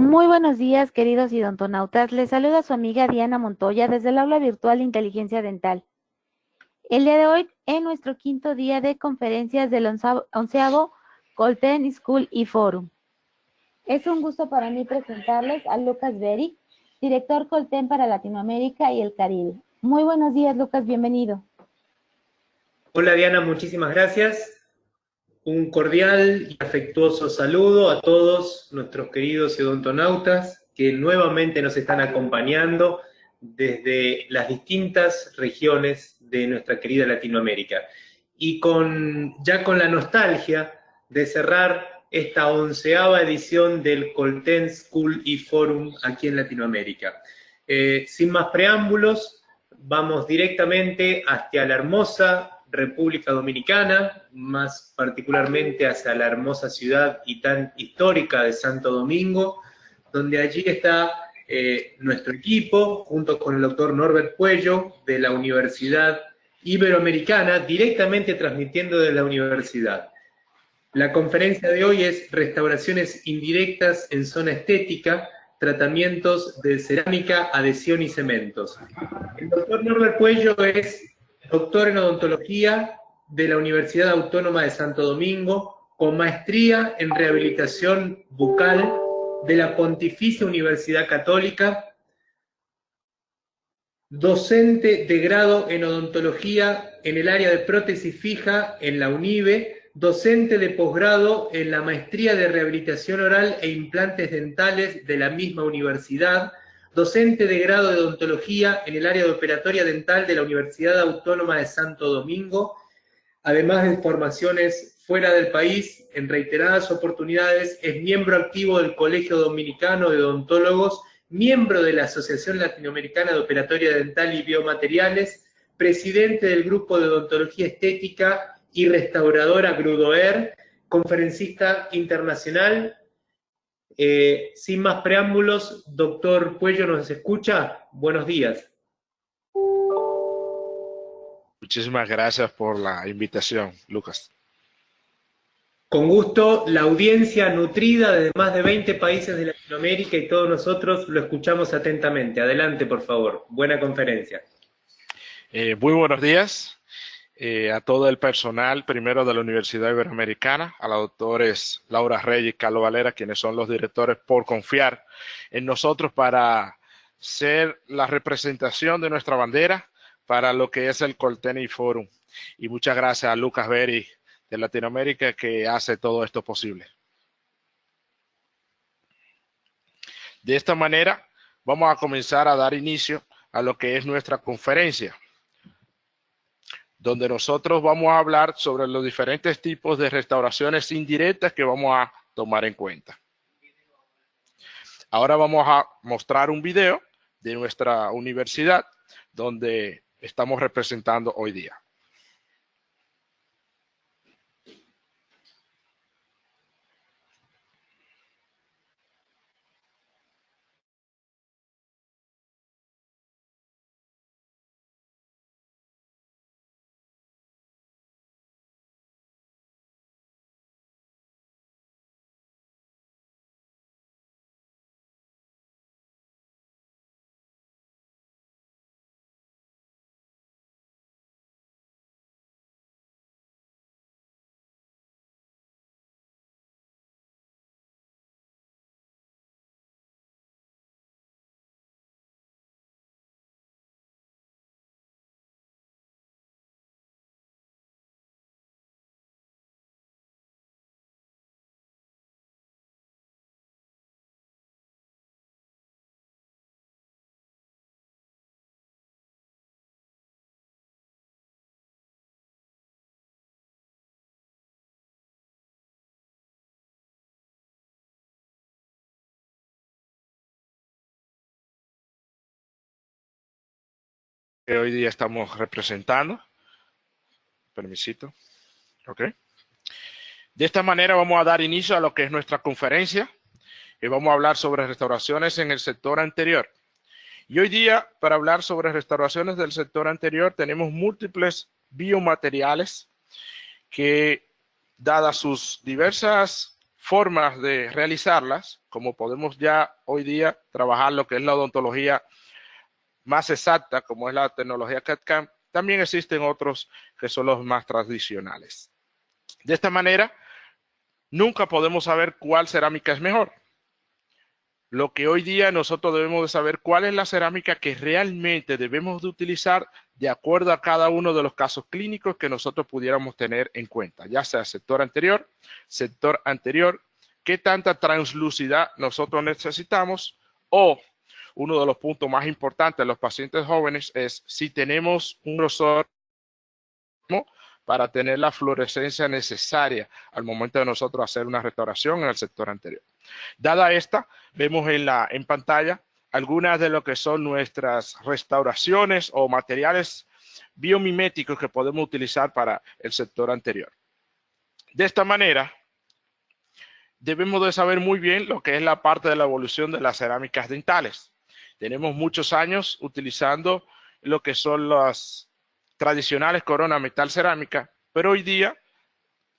Muy buenos días, queridos odontonautas. Les saluda su amiga Diana Montoya desde el aula virtual de Inteligencia Dental. El día de hoy, en nuestro quinto día de conferencias del 11º Colten School y Forum. Es un gusto para mí presentarles a Lucas Beric, director Colten para Latinoamérica y el Caribe. Muy buenos días, Lucas, bienvenido. Hola Diana, muchísimas gracias. Un cordial y afectuoso saludo a todos nuestros queridos odontonautas que nuevamente nos están acompañando desde las distintas regiones de nuestra querida Latinoamérica. Y ya con la nostalgia de cerrar esta 11ª edición del Colten School y Forum aquí en Latinoamérica. Sin más preámbulos, vamos directamente hacia la hermosa República Dominicana, más particularmente hacia la hermosa ciudad y tan histórica de Santo Domingo, donde allí está nuestro equipo, junto con el doctor Norbert Puello, de la Universidad Iberoamericana, directamente transmitiendo desde la universidad. La conferencia de hoy es Restauraciones indirectas en zona estética, tratamientos de cerámica, adhesión y cementos. El doctor Norbert Puello es doctor en odontología de la Universidad Autónoma de Santo Domingo, con maestría en rehabilitación bucal de la Pontificia Universidad Católica, docente de grado en odontología en el área de prótesis fija en la UNIBE, docente de posgrado en la maestría de rehabilitación oral e implantes dentales de la misma universidad, docente de grado de odontología en el área de operatoria dental de la Universidad Autónoma de Santo Domingo, además de formaciones fuera del país, en reiteradas oportunidades, es miembro activo del Colegio Dominicano de Odontólogos, miembro de la Asociación Latinoamericana de Operatoria Dental y Biomateriales, presidente del Grupo de Odontología Estética y Restauradora Grudoer, conferencista internacional. Sin más preámbulos, doctor Puello, ¿nos escucha? Buenos días. Muchísimas gracias por la invitación, Lucas. Con gusto, la audiencia nutrida de más de 20 países de Latinoamérica y todos nosotros lo escuchamos atentamente. Adelante, por favor. Buena conferencia. Muy buenos días a todo el personal, primero de la Universidad Iberoamericana, a los doctores Laura Reyes y Carlos Valera, quienes son los directores, por confiar en nosotros para ser la representación de nuestra bandera para lo que es el Colten Forum. Y muchas gracias a Lucas Beric de Latinoamérica que hace todo esto posible. De esta manera vamos a comenzar a dar inicio a lo que es nuestra conferencia, donde nosotros vamos a hablar sobre los diferentes tipos de restauraciones indirectas que vamos a tomar en cuenta. Ahora vamos a mostrar un video de nuestra universidad donde estamos representando hoy día. Que hoy día estamos representando. Permisito. Ok. De esta manera vamos a dar inicio a lo que es nuestra conferencia y vamos a hablar sobre restauraciones en el sector anterior. Y hoy día, para hablar sobre restauraciones del sector anterior, tenemos múltiples biomateriales que, dadas sus diversas formas de realizarlas, como podemos ya hoy día trabajar lo que es la odontología más exacta, como es la tecnología CAD/CAM, también existen otros que son los más tradicionales. De esta manera, nunca podemos saber cuál cerámica es mejor. Lo que hoy día nosotros debemos de saber cuál es la cerámica que realmente debemos de utilizar de acuerdo a cada uno de los casos clínicos que nosotros pudiéramos tener en cuenta, ya sea sector anterior, qué tanta translucidad nosotros necesitamos, o uno de los puntos más importantes de los pacientes jóvenes es si tenemos un grosor para tener la fluorescencia necesaria al momento de nosotros hacer una restauración en el sector anterior. Dada esta, vemos en pantalla algunas de lo que son nuestras restauraciones o materiales biomiméticos que podemos utilizar para el sector anterior. De esta manera, debemos de saber muy bien lo que es la parte de la evolución de las cerámicas dentales. Tenemos muchos años utilizando lo que son las tradicionales corona metal cerámica, pero hoy día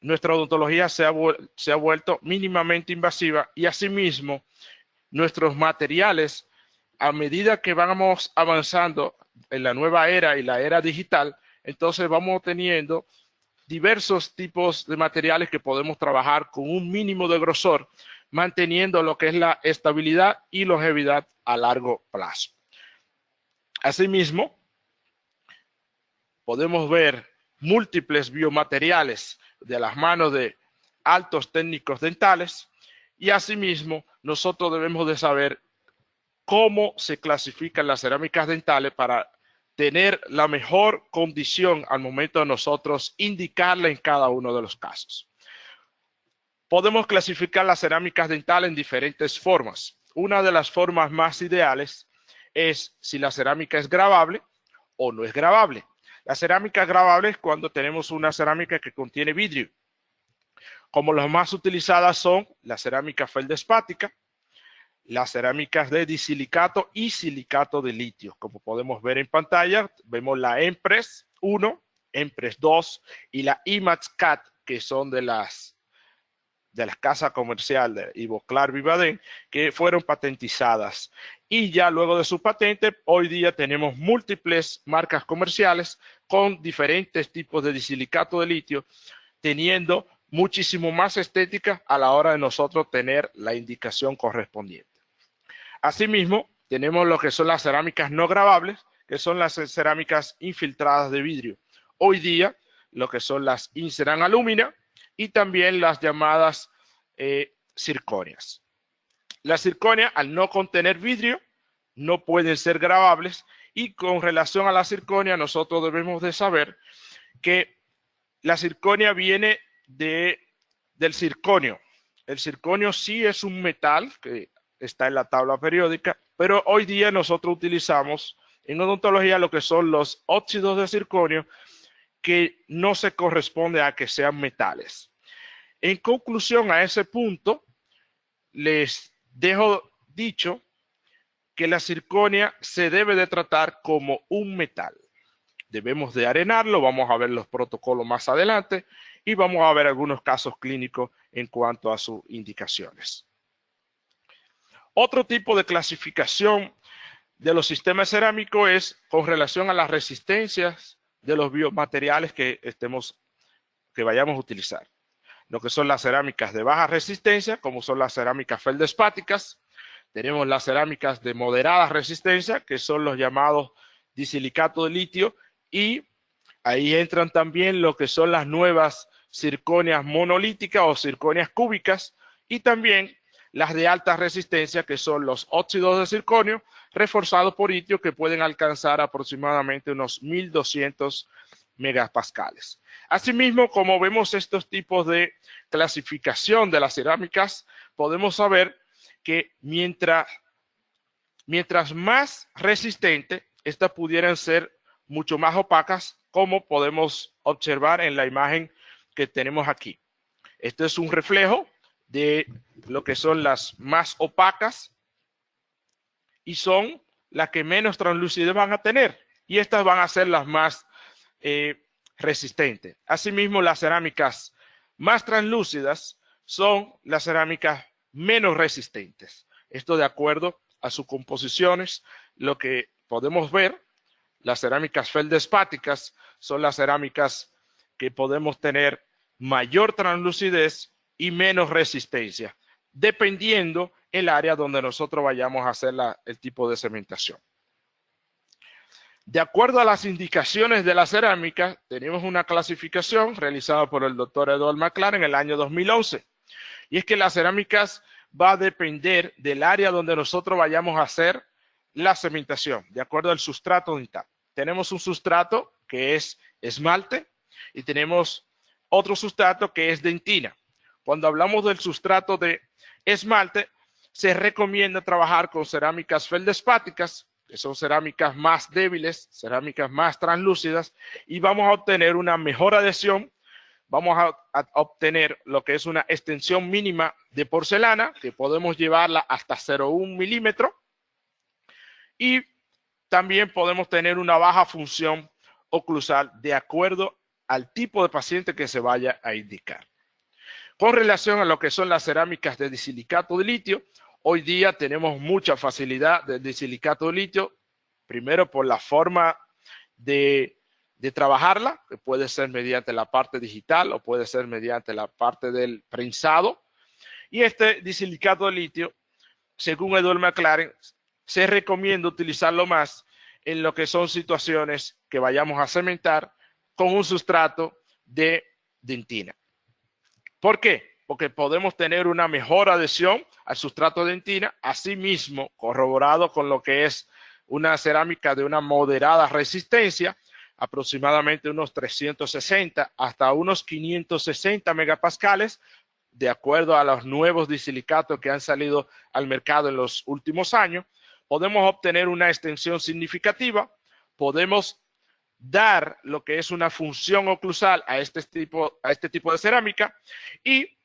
nuestra odontología se ha vuelto mínimamente invasiva y asimismo nuestros materiales, a medida que vamos avanzando en la nueva era y la era digital, entonces vamos teniendo diversos tipos de materiales que podemos trabajar con un mínimo de grosor, manteniendo lo que es la estabilidad y longevidad a largo plazo. Asimismo, podemos ver múltiples biomateriales de las manos de altos técnicos dentales y asimismo nosotros debemos de saber cómo se clasifican las cerámicas dentales para tener la mejor condición al momento de nosotros indicarla en cada uno de los casos. Podemos clasificar las cerámicas dentales en diferentes formas. Una de las formas más ideales es si la cerámica es grabable o no es grabable. La cerámica gravable es cuando tenemos una cerámica que contiene vidrio. Como las más utilizadas son la cerámica feldespática, las cerámicas de disilicato y silicato de litio. Como podemos ver en pantalla, vemos la Empress 1, Empress 2 y la IMAX-CAD, que son de las casas comerciales de Ivoclar Vivadent, que fueron patentizadas. Y ya luego de su patente, hoy día tenemos múltiples marcas comerciales con diferentes tipos de disilicato de litio, teniendo muchísimo más estética a la hora de nosotros tener la indicación correspondiente. Asimismo, tenemos lo que son las cerámicas no grabables, que son las cerámicas infiltradas de vidrio. Hoy día, lo que son las Inceran Alumina y también las llamadas zirconias. Las zirconias, al no contener vidrio, no pueden ser grabables, y con relación a la zirconia, nosotros debemos de saber que la zirconia viene del zirconio. El zirconio sí es un metal que está en la tabla periódica, pero hoy día nosotros utilizamos en odontología lo que son los óxidos de zirconio, que no se corresponde a que sean metales. En conclusión a ese punto, les dejo dicho que la zirconia se debe de tratar como un metal. Debemos de arenarlo, vamos a ver los protocolos más adelante y vamos a ver algunos casos clínicos en cuanto a sus indicaciones. Otro tipo de clasificación de los sistemas cerámicos es con relación a las resistencias de los biomateriales que vayamos a utilizar. Lo que son las cerámicas de baja resistencia, como son las cerámicas feldespáticas. Tenemos las cerámicas de moderada resistencia, que son los llamados disilicato de litio, y ahí entran también lo que son las nuevas zirconias monolíticas o zirconias cúbicas, y también las de alta resistencia, que son los óxidos de zirconio reforzados por litio, que pueden alcanzar aproximadamente unos 1200 megapascales. Asimismo, como vemos estos tipos de clasificación de las cerámicas, podemos saber que mientras más resistente, estas pudieran ser mucho más opacas, como podemos observar en la imagen que tenemos aquí. Este es un reflejo de lo que son las más opacas y son las que menos translucidez van a tener, y estas van a ser las más resistentes. Asimismo, las cerámicas más translúcidas son las cerámicas menos resistentes. Esto de acuerdo a sus composiciones. Lo que podemos ver, las cerámicas feldespáticas son las cerámicas que podemos tener mayor translucidez y menos resistencia, dependiendo el área donde nosotros vayamos a hacer el tipo de cementación. De acuerdo a las indicaciones de la cerámica, tenemos una clasificación realizada por el doctor Edward McLaren en el año 2011. Y es que las cerámicas va a depender del área donde nosotros vayamos a hacer la cementación, de acuerdo al sustrato dental. Tenemos un sustrato que es esmalte y tenemos otro sustrato que es dentina. Cuando hablamos del sustrato de esmalte, se recomienda trabajar con cerámicas feldespáticas, que son cerámicas más débiles, cerámicas más translúcidas, y vamos a obtener una mejor adhesión. Vamos a obtener lo que es una extensión mínima de porcelana, que podemos llevarla hasta 0,1 milímetro, y también podemos tener una baja función oclusal de acuerdo al tipo de paciente que se vaya a indicar. Con relación a lo que son las cerámicas de disilicato de litio, hoy día tenemos mucha facilidad del disilicato de litio, primero por la forma de trabajarla, que puede ser mediante la parte digital o puede ser mediante la parte del prensado. Y este disilicato de litio, según Edward McLaren, se recomienda utilizarlo más en lo que son situaciones que vayamos a cementar con un sustrato de dentina. ¿Por qué? Porque podemos tener una mejor adhesión al sustrato de dentina, asimismo corroborado con lo que es una cerámica de una moderada resistencia, aproximadamente unos 360 hasta unos 560 megapascales, de acuerdo a los nuevos disilicatos que han salido al mercado en los últimos años. Podemos obtener una extensión significativa, podemos dar lo que es una función oclusal a este tipo de cerámica, y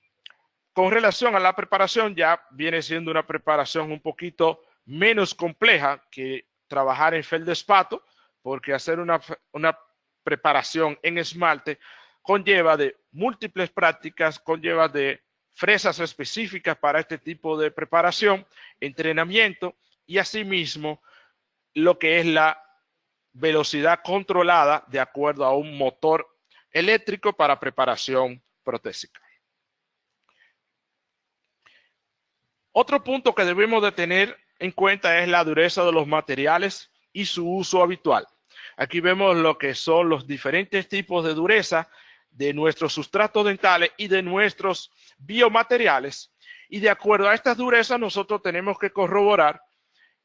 con relación a la preparación ya viene siendo una preparación un poquito menos compleja que trabajar en feldespato, porque hacer una preparación en esmalte conlleva de múltiples prácticas, conlleva de fresas específicas para este tipo de preparación, entrenamiento y asimismo lo que es la velocidad controlada de acuerdo a un motor eléctrico para preparación protésica. Otro punto que debemos de tener en cuenta es la dureza de los materiales y su uso habitual. Aquí vemos lo que son los diferentes tipos de dureza de nuestros sustratos dentales y de nuestros biomateriales. Y de acuerdo a estas durezas nosotros tenemos que corroborar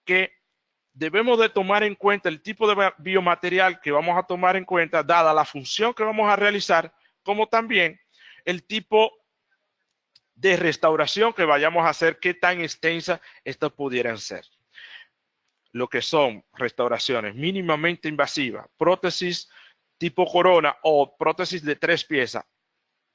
que debemos de tomar en cuenta el tipo de biomaterial que vamos a tomar en cuenta, dada la función que vamos a realizar, como también el tipo de restauración que vayamos a hacer, qué tan extensa estas pudieran ser. Lo que son restauraciones mínimamente invasivas, prótesis tipo corona o prótesis de 3 piezas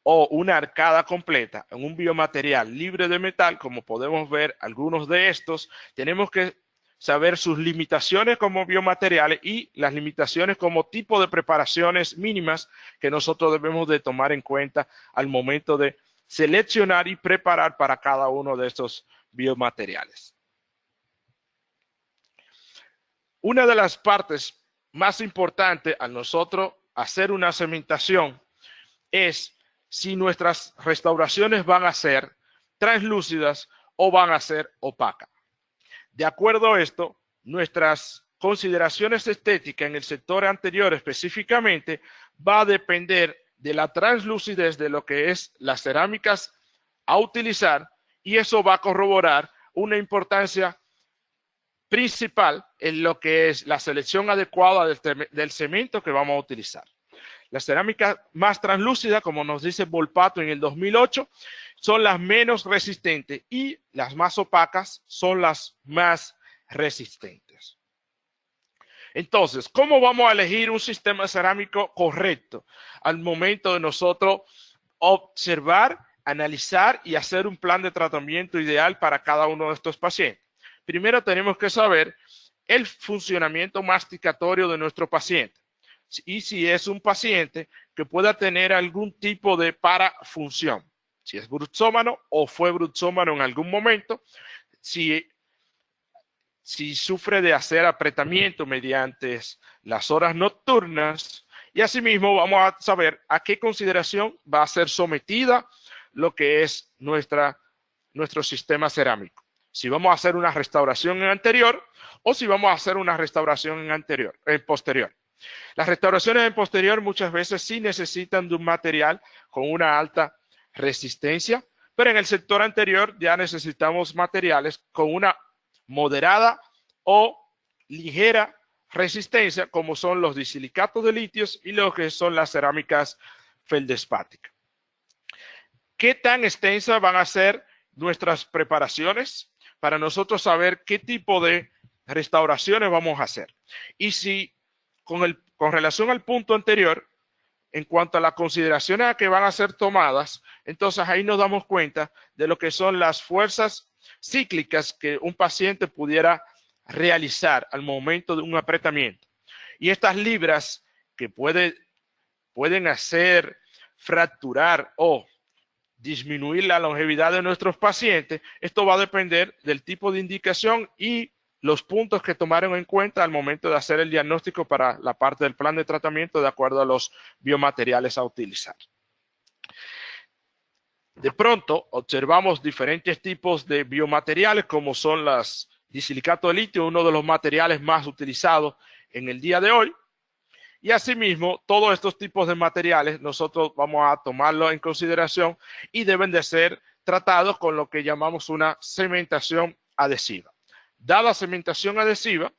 o una arcada completa en un biomaterial libre de metal, como podemos ver algunos de estos, tenemos que saber sus limitaciones como biomateriales y las limitaciones como tipo de preparaciones mínimas que nosotros debemos de tomar en cuenta al momento de seleccionar y preparar para cada uno de estos biomateriales. Una de las partes más importantes al nosotros hacer una cementación es si nuestras restauraciones van a ser translúcidas o van a ser opacas. De acuerdo a esto, nuestras consideraciones estéticas en el sector anterior específicamente va a depender de la translucidez de lo que es las cerámicas a utilizar, y eso va a corroborar una importancia principal en lo que es la selección adecuada del cemento que vamos a utilizar. Las cerámicas más translúcidas, como nos dice Volpato en el 2008, son las menos resistentes y las más opacas son las más resistentes. Entonces, ¿cómo vamos a elegir un sistema cerámico correcto al momento de nosotros observar, analizar y hacer un plan de tratamiento ideal para cada uno de estos pacientes? Primero tenemos que saber el funcionamiento masticatorio de nuestro paciente y si es un paciente que pueda tener algún tipo de parafunción. si es bruxómano o fue bruxómano en algún momento, si sufre de hacer apretamiento mediante las horas nocturnas, y asimismo vamos a saber a qué consideración va a ser sometida lo que es nuestro sistema cerámico. Si vamos a hacer una restauración en anterior o si vamos a hacer una restauración en posterior. Las restauraciones en posterior muchas veces sí necesitan de un material con una alta resistencia, pero en el sector anterior ya necesitamos materiales con una moderada o ligera resistencia, como son los disilicatos de litios y lo que son las cerámicas feldespáticas. ¿Qué tan extensas van a ser nuestras preparaciones para nosotros saber qué tipo de restauraciones vamos a hacer? Y si con relación al punto anterior, en cuanto a las consideraciones a que van a ser tomadas, entonces ahí nos damos cuenta de lo que son las fuerzas cíclicas que un paciente pudiera realizar al momento de un apretamiento. Y estas libras que pueden hacer fracturar o disminuir la longevidad de nuestros pacientes, esto va a depender del tipo de indicación y los puntos que tomaron en cuenta al momento de hacer el diagnóstico para la parte del plan de tratamiento de acuerdo a los biomateriales a utilizar. De pronto observamos diferentes tipos de biomateriales como son las disilicato de litio, uno de los materiales más utilizados en el día de hoy. Y asimismo, todos estos tipos de materiales nosotros vamos a tomarlos en consideración y deben de ser tratados con lo que llamamos una cementación adhesiva. Dada cementación adhesiva,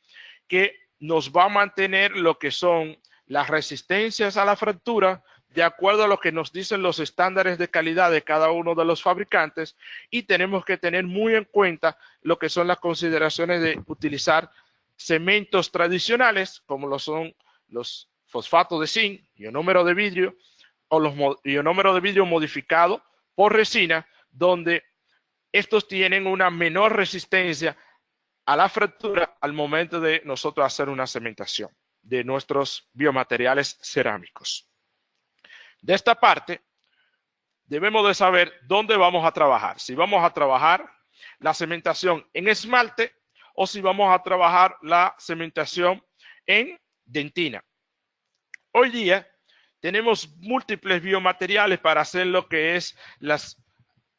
que nos va a mantener lo que son las resistencias a la fractura de acuerdo a lo que nos dicen los estándares de calidad de cada uno de los fabricantes, y tenemos que tener muy en cuenta lo que son las consideraciones de utilizar cementos tradicionales como lo son los fosfatos de zinc, ionómero de vidrio o los ionómeros de vidrio modificados por resina, donde estos tienen una menor resistencia a la fractura al momento de nosotros hacer una cementación de nuestros biomateriales cerámicos. De esta parte, debemos de saber dónde vamos a trabajar. Si vamos a trabajar la cementación en esmalte o si vamos a trabajar la cementación en dentina. Hoy día tenemos múltiples biomateriales para hacer lo que es las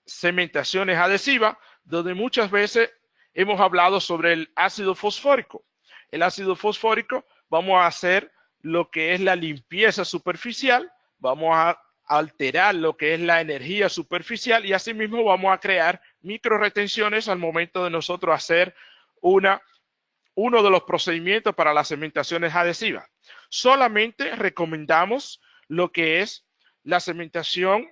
cementaciones adhesivas, donde muchas veces hemos hablado sobre el ácido fosfórico. El ácido fosfórico vamos a hacer lo que es la limpieza superficial, vamos a alterar lo que es la energía superficial y asimismo vamos a crear microretenciones al momento de nosotros hacer uno de los procedimientos para las cementaciones adhesivas. Solamente recomendamos lo que es la cementación,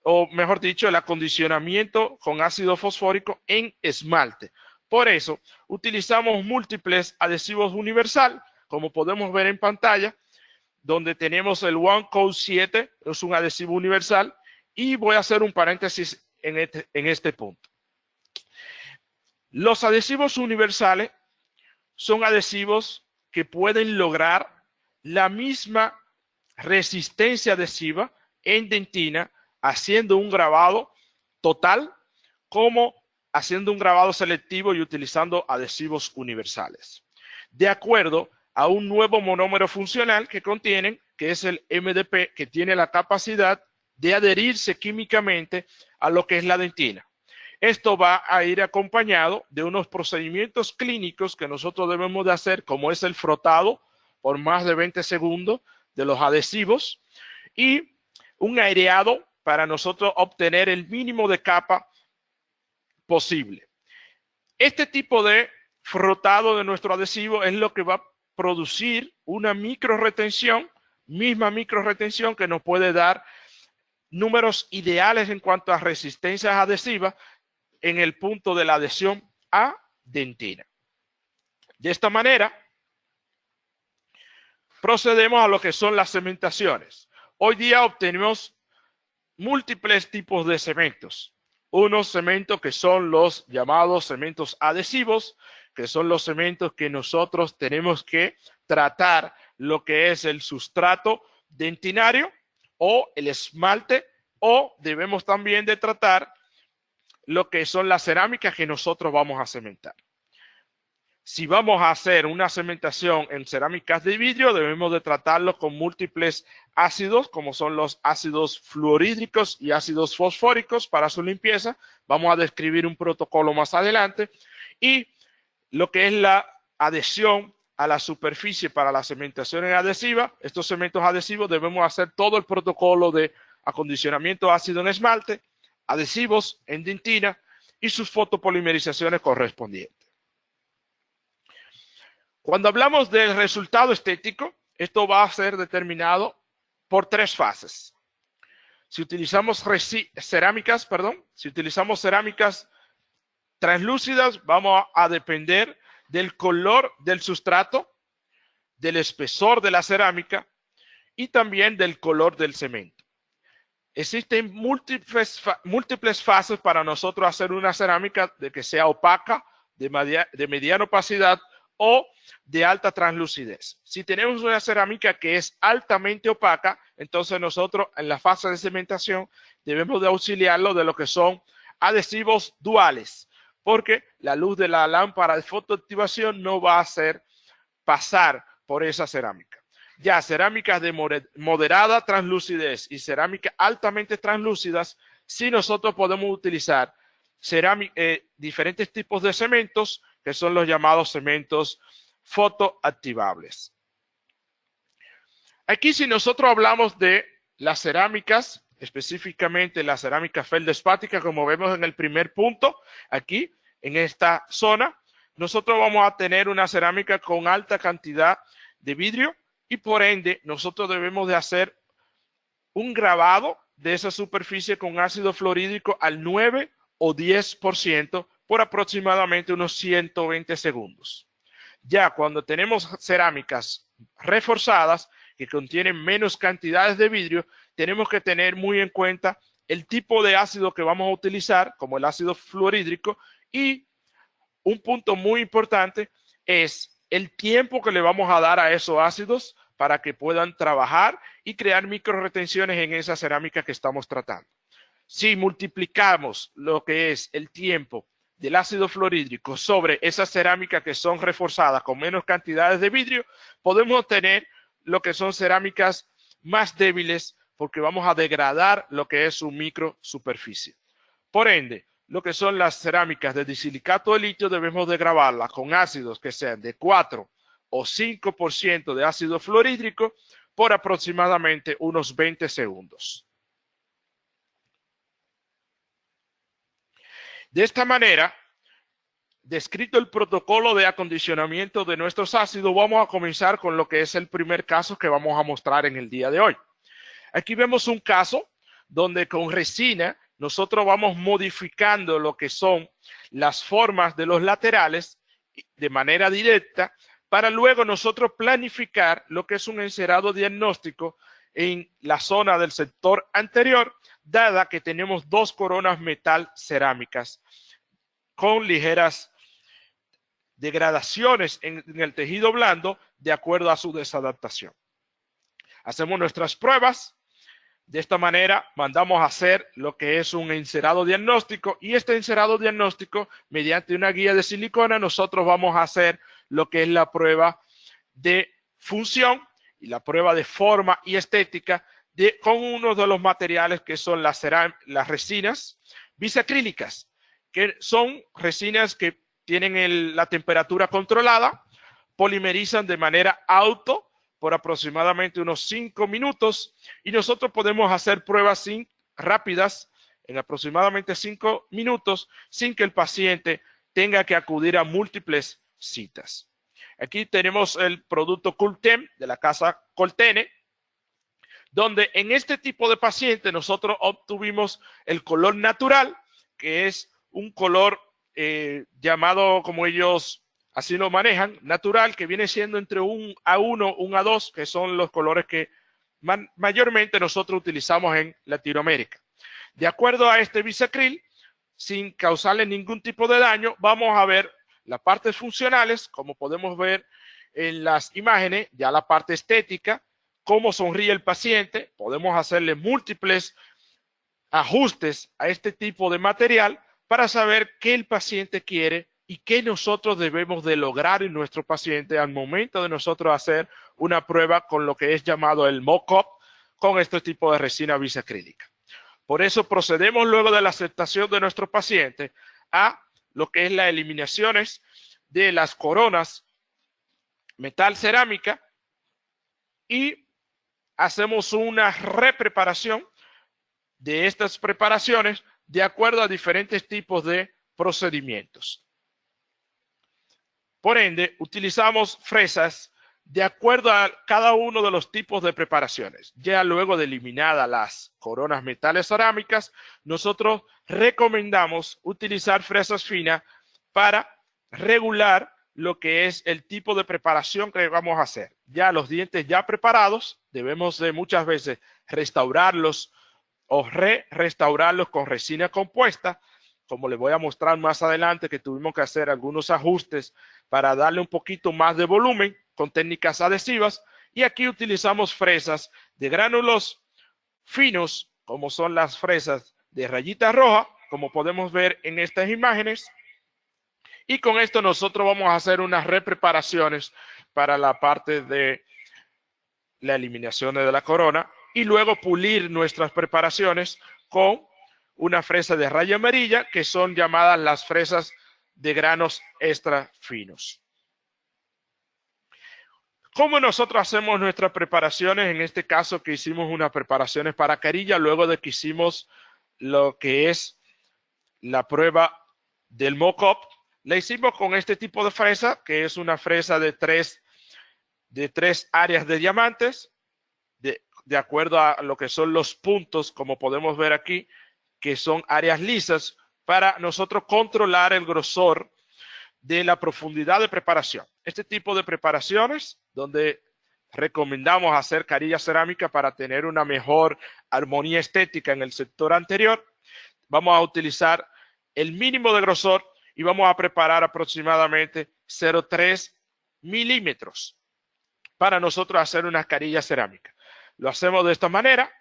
o mejor dicho, el acondicionamiento con ácido fosfórico en esmalte. Por eso utilizamos múltiples adhesivos universal, como podemos ver en pantalla, donde tenemos el One Code 7, es un adhesivo universal, y voy a hacer un paréntesis en este punto. Los adhesivos universales son adhesivos que pueden lograr la misma resistencia adhesiva en dentina haciendo un grabado total como haciendo un grabado selectivo y utilizando adhesivos universales. De acuerdo a un nuevo monómero funcional que contienen, que es el MDP, que tiene la capacidad de adherirse químicamente a lo que es la dentina. Esto va a ir acompañado de unos procedimientos clínicos que nosotros debemos de hacer, como es el frotado por más de 20 segundos de los adhesivos y un aireado para nosotros obtener el mínimo de capa posible. Este tipo de frotado de nuestro adhesivo es lo que va a producir una microretención, misma microretención que nos puede dar números ideales en cuanto a resistencias adhesivas en el punto de la adhesión a dentina. De esta manera, procedemos a lo que son las cementaciones. Hoy día obtenemos múltiples tipos de cementos. Unos cementos que son los llamados cementos adhesivos, que son los cementos que nosotros tenemos que tratar lo que es el sustrato dentinario o el esmalte o debemos también de tratar lo que son las cerámicas que nosotros vamos a cementar. Si vamos a hacer una cementación en cerámicas de vidrio, debemos de tratarlo con múltiples ácidos, como son los ácidos fluorhídricos y ácidos fosfóricos para su limpieza. Vamos a describir un protocolo más adelante. Y lo que es la adhesión a la superficie para la cementación en adhesiva, estos cementos adhesivos debemos hacer todo el protocolo de acondicionamiento ácido en esmalte, adhesivos en dentina y sus fotopolimerizaciones correspondientes. Cuando hablamos del resultado estético, esto va a ser determinado por 3 fases. Si utilizamos cerámicas translúcidas, vamos a depender del color del sustrato, del espesor de la cerámica y también del color del cemento. Existen múltiples fases para nosotros hacer una cerámica de que sea opaca, de mediana opacidad o de alta translucidez. Si tenemos una cerámica que es altamente opaca, entonces nosotros en la fase de cementación debemos de auxiliarlo de lo que son adhesivos duales, porque la luz de la lámpara de fotoactivación no va a hacer pasar por esa cerámica. Ya cerámicas de moderada translucidez y cerámicas altamente translúcidas, sí nosotros podemos utilizar diferentes tipos de cementos, que son los llamados cementos fotoactivables. Aquí, si nosotros hablamos de las cerámicas, específicamente la cerámica feldespática, como vemos en el primer punto, aquí en esta zona, nosotros vamos a tener una cerámica con alta cantidad de vidrio y por ende nosotros debemos de hacer un grabado de esa superficie con ácido fluorhídrico al 9 o 10% por aproximadamente unos 120 segundos. Ya cuando tenemos cerámicas reforzadas que contienen menos cantidades de vidrio, tenemos que tener muy en cuenta el tipo de ácido que vamos a utilizar, como el ácido fluorhídrico, y un punto muy importante es el tiempo que le vamos a dar a esos ácidos para que puedan trabajar y crear microretenciones en esa cerámica que estamos tratando. Si multiplicamos lo que es el tiempo del ácido fluorhídrico sobre esas cerámicas que son reforzadas con menos cantidades de vidrio, podemos obtener lo que son cerámicas más débiles porque vamos a degradar lo que es su microsuperficie. Por ende, lo que son las cerámicas de disilicato de litio debemos de grabarlas con ácidos que sean de 4 o 5% de ácido fluorhídrico por aproximadamente unos 20 segundos. De esta manera, descrito el protocolo de acondicionamiento de nuestros ácidos, vamos a comenzar con lo que es el primer caso que vamos a mostrar en el día de hoy. Aquí vemos un caso donde con resina nosotros vamos modificando lo que son las formas de los laterales de manera directa para luego nosotros planificar lo que es un encerado diagnóstico en la zona del sector anterior, dada que tenemos 2 coronas metal cerámicas con ligeras degradaciones en el tejido blando de acuerdo a su desadaptación. Hacemos nuestras pruebas. De esta manera mandamos a hacer lo que es un encerado diagnóstico y este encerado diagnóstico, mediante una guía de silicona, nosotros vamos a hacer lo que es la prueba de función y la prueba de forma y estética con uno de los materiales que son las resinas bisacrílicas, que son resinas que tienen la temperatura controlada, polimerizan de manera auto por aproximadamente unos 5 minutos y nosotros podemos hacer pruebas rápidas en aproximadamente 5 minutos sin que el paciente tenga que acudir a múltiples citas. Aquí tenemos el producto Cultem de la casa Coltene, donde en este tipo de paciente nosotros obtuvimos el color natural, que es un color llamado, como ellos así lo manejan, natural, que viene siendo entre un A1, un A2, que son los colores que mayormente nosotros utilizamos en Latinoamérica. De acuerdo a este bisacril, sin causarle ningún tipo de daño, vamos a ver las partes funcionales, como podemos ver en las imágenes, ya la parte estética, cómo sonríe el paciente, podemos hacerle múltiples ajustes a este tipo de material para saber qué el paciente quiere y qué nosotros debemos de lograr en nuestro paciente al momento de nosotros hacer una prueba con lo que es llamado el mock-up con este tipo de resina bisacrílica. Por eso procedemos luego de la aceptación de nuestro paciente a lo que es las eliminaciones de las coronas metal cerámica y hacemos una repreparación de estas preparaciones de acuerdo a diferentes tipos de procedimientos. Por ende, utilizamos fresas de acuerdo a cada uno de los tipos de preparaciones. Ya luego de eliminadas las coronas metales cerámicas, nosotros recomendamos utilizar fresas finas para regular lo que es el tipo de preparación que vamos a hacer. Ya los dientes ya preparados, debemos de muchas veces restaurarlos o restaurarlos con resina compuesta, como les voy a mostrar más adelante, que tuvimos que hacer algunos ajustes para darle un poquito más de volumen con técnicas adhesivas. Y aquí utilizamos fresas de gránulos finos, como son las fresas de rayita roja, como podemos ver en estas imágenes. Y con esto nosotros vamos a hacer unas repreparaciones para la parte de la eliminación de la corona y luego pulir nuestras preparaciones con una fresa de raya amarilla, que son llamadas las fresas de granos extra finos. ¿Cómo nosotros hacemos nuestras preparaciones? En este caso que hicimos unas preparaciones para carilla, luego de que hicimos lo que es la prueba del mock-up, la hicimos con este tipo de fresa, que es una fresa de tres áreas de diamantes, de acuerdo a lo que son los puntos, como podemos ver aquí, que son áreas lisas, para nosotros controlar el grosor de la profundidad de preparación. Este tipo de preparaciones, donde recomendamos hacer carilla cerámica para tener una mejor armonía estética en el sector anterior, vamos a utilizar el mínimo de grosor y vamos a preparar aproximadamente 0,3 milímetros para nosotros hacer una carilla cerámica. Lo hacemos de esta manera.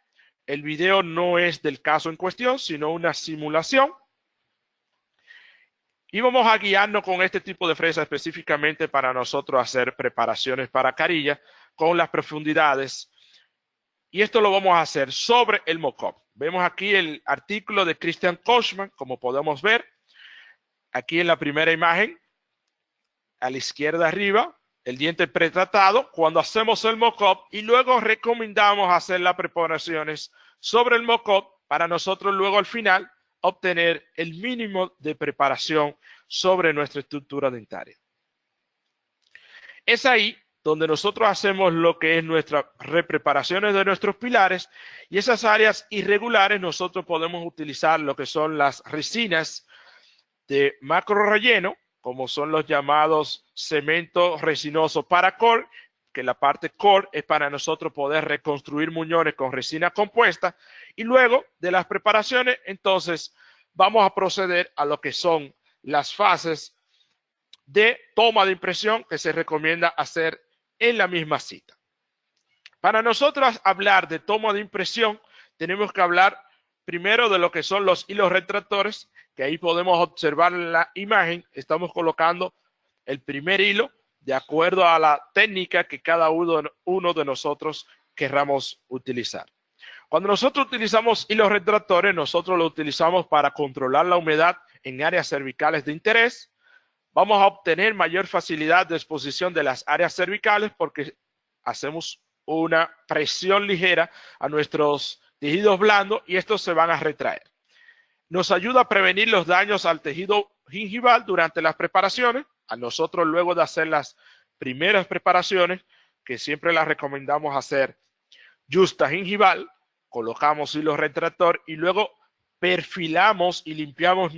El video no es del caso en cuestión, sino una simulación. Y vamos a guiarnos con este tipo de fresa específicamente para nosotros hacer preparaciones para carilla con las profundidades. Y esto lo vamos a hacer sobre el mock-up. Vemos aquí el artículo de Christian Kochman, como podemos ver. Aquí en la primera imagen, a la izquierda arriba, el diente pretratado, cuando hacemos el mock-up, y luego recomendamos hacer las preparaciones sobre el mock-up para nosotros luego al final obtener el mínimo de preparación sobre nuestra estructura dentaria. Es ahí donde nosotros hacemos lo que es nuestras repreparaciones de nuestros pilares, y esas áreas irregulares nosotros podemos utilizar lo que son las resinas de macro relleno, como son los llamados cemento resinoso para core, que la parte core es para nosotros poder reconstruir muñones con resina compuesta. Y luego de las preparaciones, entonces vamos a proceder a lo que son las fases de toma de impresión que se recomienda hacer en la misma cita. Para nosotros hablar de toma de impresión, tenemos que hablar primero de lo que son los hilos retractores, que ahí podemos observar en la imagen. Estamos colocando el primer hilo de acuerdo a la técnica que cada uno de nosotros querramos utilizar. Cuando nosotros utilizamos hilos retractores, nosotros lo utilizamos para controlar la humedad en áreas cervicales de interés. Vamos a obtener mayor facilidad de exposición de las áreas cervicales porque hacemos una presión ligera a nuestros tejidos blandos y estos se van a retraer. Nos ayuda a prevenir los daños al tejido gingival durante las preparaciones. A nosotros luego de hacer las primeras preparaciones, que siempre las recomendamos hacer justa gingival, colocamos hilo retractor y luego perfilamos y limpiamos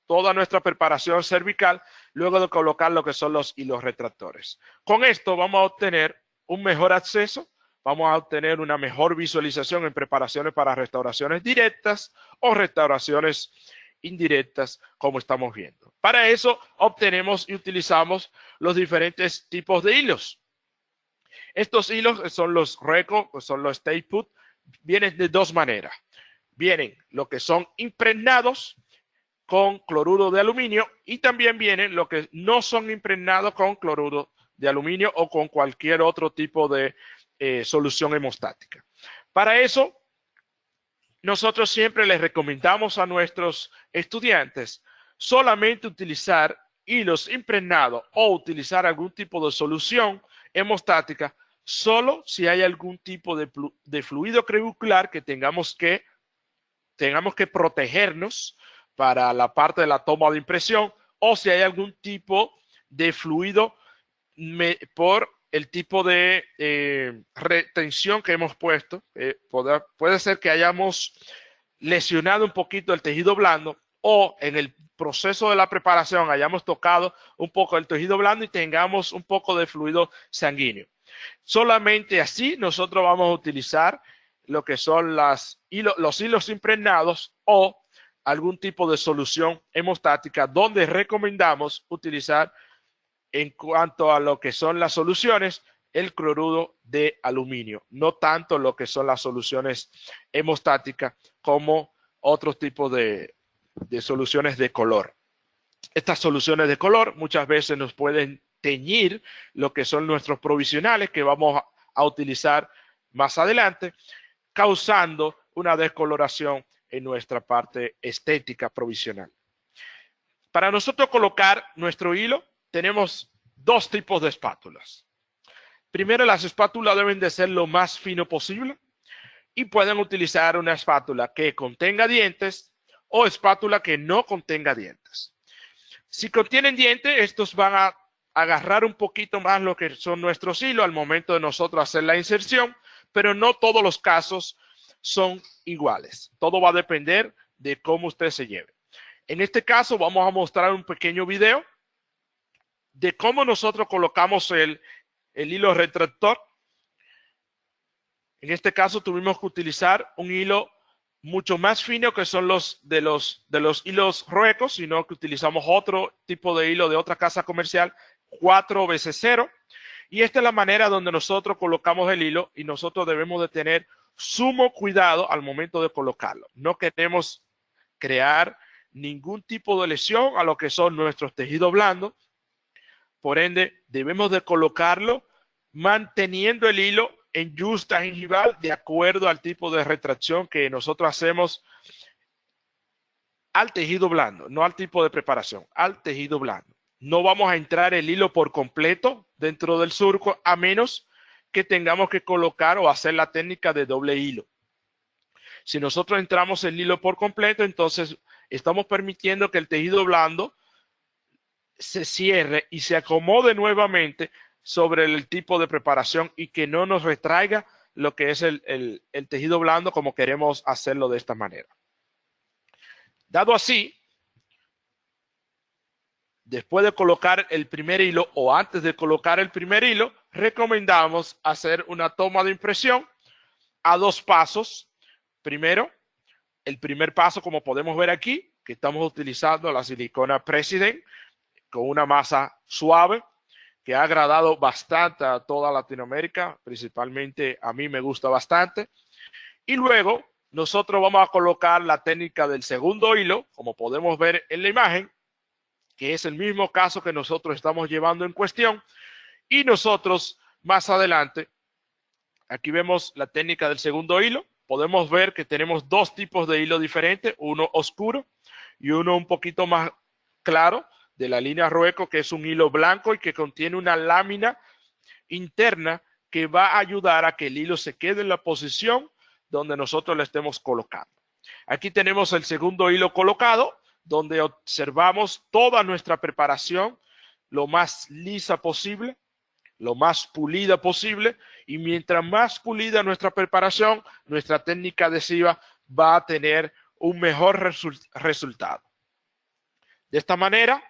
toda nuestra preparación cervical luego de colocar lo que son los hilos retractores. Con esto vamos a obtener un mejor acceso, vamos a obtener una mejor visualización en preparaciones para restauraciones directas o restauraciones indirectas, como estamos viendo. Para eso obtenemos y utilizamos los diferentes tipos de hilos. Estos hilos son los Reco, son los Stay Put, vienen de dos maneras. Vienen lo que son impregnados con cloruro de aluminio y también vienen lo que no son impregnados con cloruro de aluminio o con cualquier otro tipo de solución hemostática. Para eso, nosotros siempre les recomendamos a nuestros estudiantes solamente utilizar hilos impregnados o utilizar algún tipo de solución hemostática solo si hay algún tipo de fluido crevicular que tengamos que protegernos para la parte de la toma de impresión, o si hay algún tipo de fluido por el tipo de retención que hemos puesto. Puede ser que hayamos lesionado un poquito el tejido blando, o en el proceso de la preparación hayamos tocado un poco el tejido blando y tengamos un poco de fluido sanguíneo. Solamente así nosotros vamos a utilizar lo que son los hilos impregnados o algún tipo de solución hemostática, donde recomendamos utilizar, en cuanto a lo que son las soluciones, el cloruro de aluminio, no tanto lo que son las soluciones hemostáticas como otros tipos de soluciones de color. Estas soluciones de color muchas veces nos pueden teñir lo que son nuestros provisionales que vamos a utilizar más adelante, causando una descoloración en nuestra parte estética provisional. Para nosotros colocar nuestro hilo, tenemos dos tipos de espátulas. Primero, las espátulas deben de ser lo más fino posible y pueden utilizar una espátula que contenga dientes o espátula que no contenga dientes. Si contienen dientes, estos van a agarrar un poquito más lo que son nuestros hilos al momento de nosotros hacer la inserción, pero no todos los casos son iguales. Todo va a depender de cómo usted se lleve. En este caso vamos a mostrar un pequeño video de cómo nosotros colocamos el hilo retractor. En este caso tuvimos que utilizar un hilo mucho más fino que son los de los hilos ruecos, sino que utilizamos otro tipo de hilo de otra casa comercial, 4x0. Y esta es la manera donde nosotros colocamos el hilo y nosotros debemos de tener sumo cuidado al momento de colocarlo. No queremos crear ningún tipo de lesión a lo que son nuestros tejidos blandos. Por ende, debemos de colocarlo manteniendo el hilo en yusta gingival de acuerdo al tipo de retracción que nosotros hacemos al tejido blando, no al tipo de preparación, al tejido blando. No vamos a entrar el hilo por completo dentro del surco a menos que tengamos que colocar o hacer la técnica de doble hilo. Si nosotros entramos el hilo por completo, entonces estamos permitiendo que el tejido blando se cierre y se acomode nuevamente sobre el tipo de preparación y que no nos retraiga lo que es el tejido blando como queremos hacerlo de esta manera. Dado así, después de colocar el primer hilo o antes de colocar el primer hilo, recomendamos hacer una toma de impresión a dos pasos. Primero, el primer paso, como podemos ver aquí, que estamos utilizando la silicona President con una masa suave que ha agradado bastante a toda Latinoamérica, principalmente a mí me gusta bastante. Y luego nosotros vamos a colocar la técnica del segundo hilo, como podemos ver en la imagen, que es el mismo caso que nosotros estamos llevando en cuestión. Y nosotros más adelante, aquí vemos la técnica del segundo hilo. Podemos ver que tenemos dos tipos de hilo diferentes, uno oscuro y uno un poquito más claro, de la línea Rueco, que es un hilo blanco y que contiene una lámina interna que va a ayudar a que el hilo se quede en la posición donde nosotros le estemos colocando. Aquí tenemos el segundo hilo colocado, donde observamos toda nuestra preparación lo más lisa posible, lo más pulida posible, y mientras más pulida nuestra preparación, nuestra técnica adhesiva va a tener un mejor resultado. De esta manera,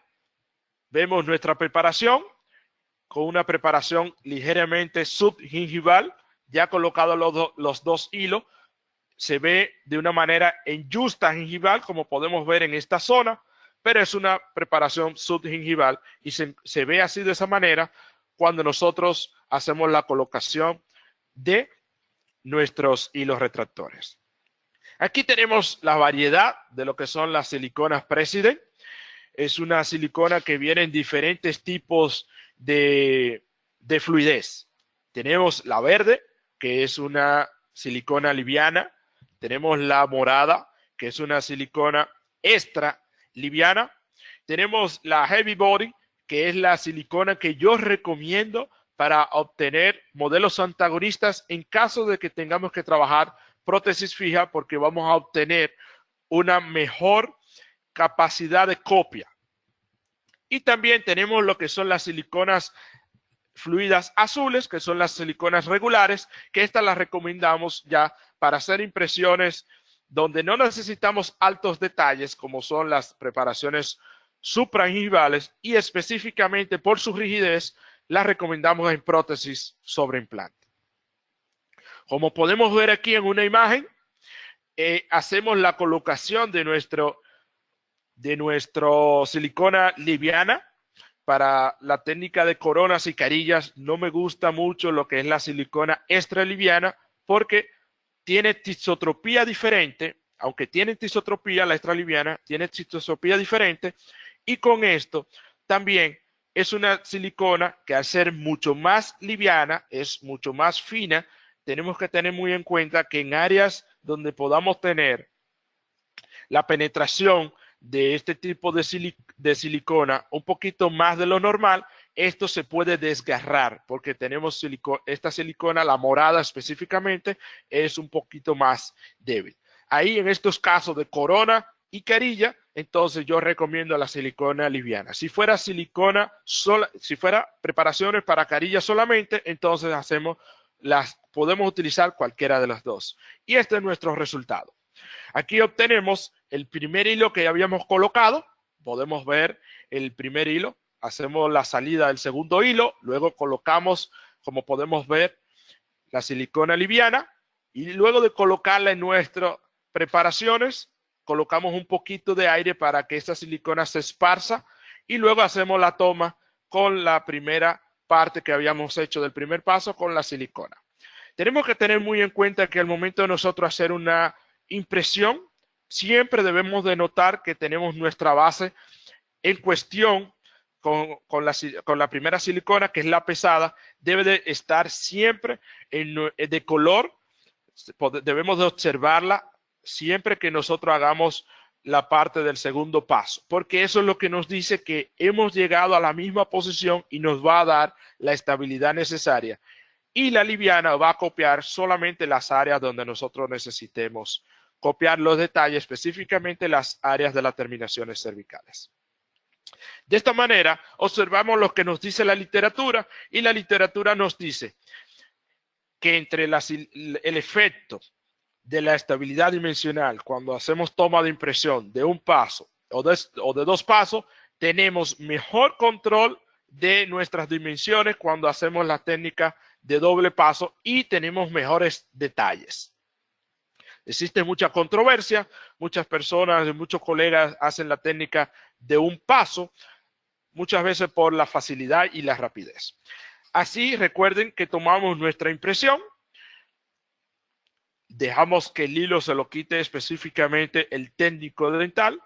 vemos nuestra preparación con una preparación ligeramente subgingival, ya colocado los dos hilos. Se ve de una manera en yusta gingival, como podemos ver en esta zona, pero es una preparación subgingival y se ve así de esa manera cuando nosotros hacemos la colocación de nuestros hilos retractores. Aquí tenemos la variedad de lo que son las siliconas President. Es una silicona que viene en diferentes tipos de fluidez. Tenemos la verde, que es una silicona liviana. Tenemos la morada, que es una silicona extra liviana. Tenemos la heavy body, que es la silicona que yo recomiendo para obtener modelos antagonistas en caso de que tengamos que trabajar prótesis fija, porque vamos a obtener una mejor capacidad de copia. Y también tenemos lo que son las siliconas fluidas azules, que son las siliconas regulares, que estas las recomendamos ya para hacer impresiones donde no necesitamos altos detalles, como son las preparaciones supragingivales, y específicamente por su rigidez las recomendamos en prótesis sobre implante. Como podemos ver aquí en una imagen, hacemos la colocación de nuestro silicona liviana. Para la técnica de coronas y carillas no me gusta mucho lo que es la silicona extra liviana, porque tiene tisotropía diferente. Aunque tiene tisotropía, la extra liviana tiene tisotropía diferente, y con esto también es una silicona que, al ser mucho más liviana, es mucho más fina. Tenemos que tener muy en cuenta que en áreas donde podamos tener la penetración de este tipo de silicona un poquito más de lo normal, esto se puede desgarrar, porque tenemos esta silicona, la morada específicamente, es un poquito más débil. Ahí, en estos casos de corona y carilla, entonces yo recomiendo la silicona liviana. Si fuera silicona sola, si fuera preparaciones para carilla solamente, entonces podemos utilizar cualquiera de las dos. Y este es nuestro resultado. Aquí obtenemos el primer hilo que ya habíamos colocado. Podemos ver el primer hilo. Hacemos la salida del segundo hilo. Luego colocamos, como podemos ver, la silicona liviana. Y luego de colocarla en nuestras preparaciones, colocamos un poquito de aire para que esta silicona se esparza. Y luego hacemos la toma con la primera parte que habíamos hecho del primer paso con la silicona. Tenemos que tener muy en cuenta que al momento de nosotros hacer una impresión, siempre debemos de notar que tenemos nuestra base en cuestión con la primera silicona, que es la pesada. Debe de estar siempre de color. Debemos de observarla siempre que nosotros hagamos la parte del segundo paso, porque eso es lo que nos dice que hemos llegado a la misma posición y nos va a dar la estabilidad necesaria. Y la liviana va a copiar solamente las áreas donde nosotros necesitemos copiar los detalles, específicamente las áreas de las terminaciones cervicales. De esta manera, observamos lo que nos dice la literatura, y la literatura nos dice que entre el efecto de la estabilidad dimensional cuando hacemos toma de impresión de un paso o de dos pasos, tenemos mejor control de nuestras dimensiones cuando hacemos la técnica de doble paso y tenemos mejores detalles. Existe mucha controversia, muchas personas, muchos colegas hacen la técnica de un paso, muchas veces por la facilidad y la rapidez. Así, recuerden que tomamos nuestra impresión, dejamos que el hilo se lo quite específicamente el técnico dental,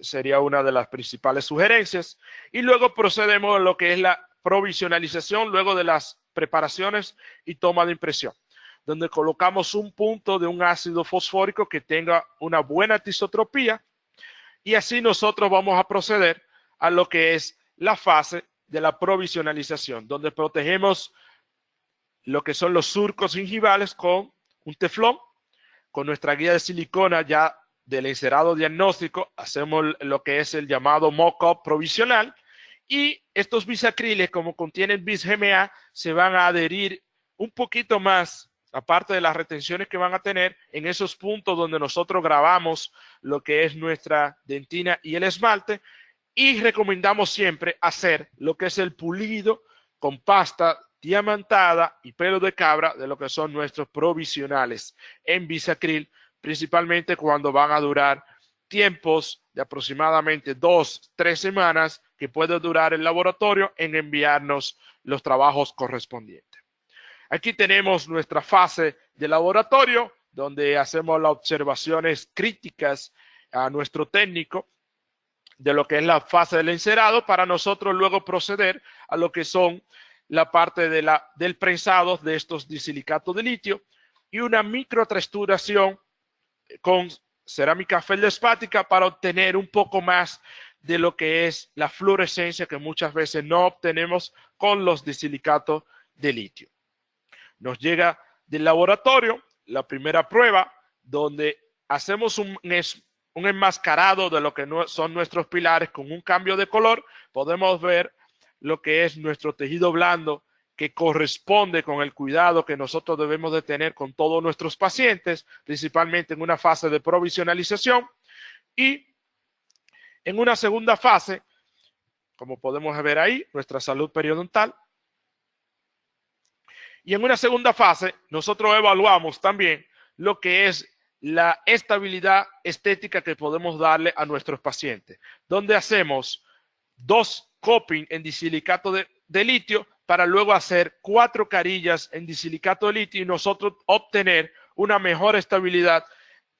sería una de las principales sugerencias, y luego procedemos a lo que es la provisionalización luego de las preparaciones y toma de impresión, donde colocamos un punto de un ácido fosfórico que tenga una buena tisotropía, y así nosotros vamos a proceder a lo que es la fase de la provisionalización, donde protegemos lo que son los surcos gingivales con un teflón. Con nuestra guía de silicona ya del encerado diagnóstico, hacemos lo que es el llamado mock-up provisional, y estos bisacriles, como contienen bis GMA, se van a adherir un poquito más, aparte de las retenciones que van a tener en esos puntos donde nosotros grabamos lo que es nuestra dentina y el esmalte. Y recomendamos siempre hacer lo que es el pulido con pasta diamantada y pelo de cabra de lo que son nuestros provisionales en bisacril, principalmente cuando van a durar tiempos de aproximadamente 2-3 semanas que puede durar el laboratorio en enviarnos los trabajos correspondientes. Aquí tenemos nuestra fase de laboratorio, donde hacemos las observaciones críticas a nuestro técnico de lo que es la fase del encerado, para nosotros luego proceder a lo que son la parte del prensado de estos disilicatos de litio y una microtexturación con cerámica feldespática para obtener un poco más de lo que es la fluorescencia que muchas veces no obtenemos con los disilicatos de litio. Nos llega del laboratorio la primera prueba donde hacemos un enmascarado de lo que son nuestros pilares con un cambio de color. Podemos ver lo que es nuestro tejido blando que corresponde con el cuidado que nosotros debemos de tener con todos nuestros pacientes, principalmente en una fase de provisionalización. Y en una segunda fase, como podemos ver ahí, nuestra salud periodontal. Y en una segunda fase, nosotros evaluamos también lo que es la estabilidad estética que podemos darle a nuestros pacientes, donde hacemos 2 coping en disilicato de litio para luego hacer 4 carillas en disilicato de litio y nosotros obtener una mejor estabilidad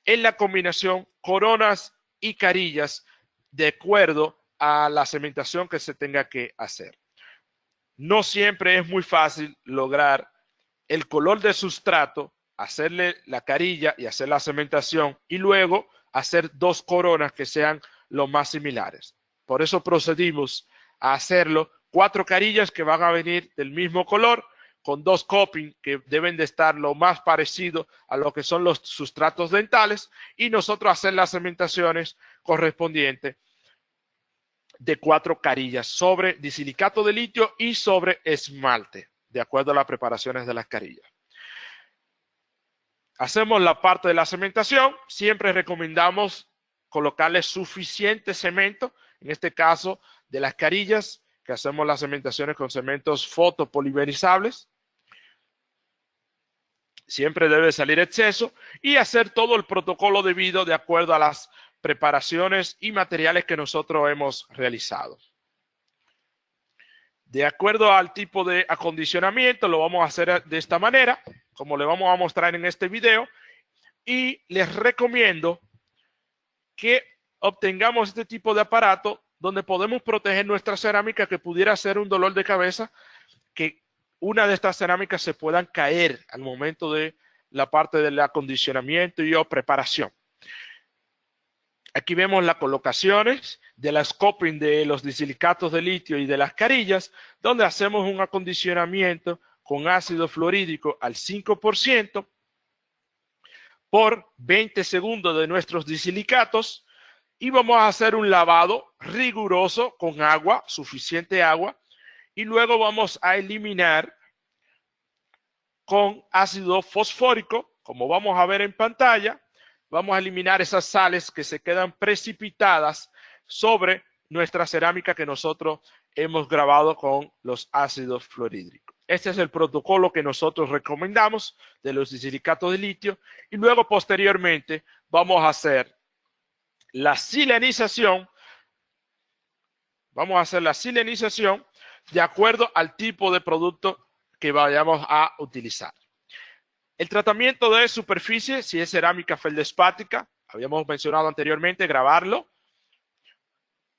en la combinación coronas y carillas de acuerdo a la cementación que se tenga que hacer. No siempre es muy fácil lograr el color de sustrato, hacerle la carilla y hacer la cementación y luego hacer 2 coronas que sean lo más similares. Por eso procedimos a hacerlo 4 carillas que van a venir del mismo color con 2 coping que deben de estar lo más parecido a lo que son los sustratos dentales y nosotros hacer las cementaciones correspondientes de 4 carillas sobre disilicato de litio y sobre esmalte, de acuerdo a las preparaciones de las carillas. Hacemos la parte de la cementación. Siempre recomendamos colocarle suficiente cemento, en este caso de las carillas, que hacemos las cementaciones con cementos fotopolimerizables. Siempre debe salir exceso y hacer todo el protocolo debido de acuerdo a las preparaciones y materiales que nosotros hemos realizado. De acuerdo al tipo de acondicionamiento, lo vamos a hacer de esta manera, como le vamos a mostrar en este video, y les recomiendo que obtengamos este tipo de aparato donde podemos proteger nuestra cerámica, que pudiera ser un dolor de cabeza, que una de estas cerámicas se puedan caer al momento de la parte del acondicionamiento y o preparación. Aquí vemos las colocaciones de la scoping de los disilicatos de litio y de las carillas, donde hacemos un acondicionamiento con ácido fluorhídrico al 5% por 20 segundos de nuestros disilicatos y vamos a hacer un lavado riguroso con agua, suficiente agua, y luego vamos a eliminar con ácido fosfórico, como vamos a ver en pantalla. Vamos a eliminar esas sales que se quedan precipitadas sobre nuestra cerámica que nosotros hemos grabado con los ácidos fluorhídricos. Este es el protocolo que nosotros recomendamos de los disilicatos de litio y luego posteriormente vamos a hacer la silenización. Vamos a hacer la silenización de acuerdo al tipo de producto que vayamos a utilizar. El tratamiento de superficie, si es cerámica feldespática, habíamos mencionado anteriormente, grabarlo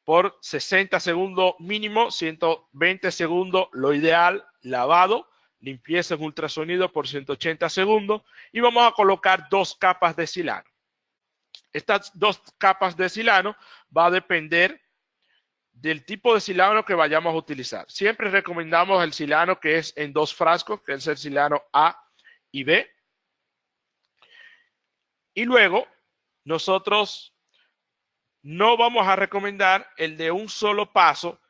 por 60 segundos mínimo, 120 segundos lo ideal, lavado, limpieza en ultrasonido por 180 segundos y vamos a colocar 2 capas de silano. Estas 2 capas de silano va a depender del tipo de silano que vayamos a utilizar. Siempre recomendamos el silano que es en 2 frascos, que es el silano A y B. Y luego nosotros no vamos a recomendar el de un solo paso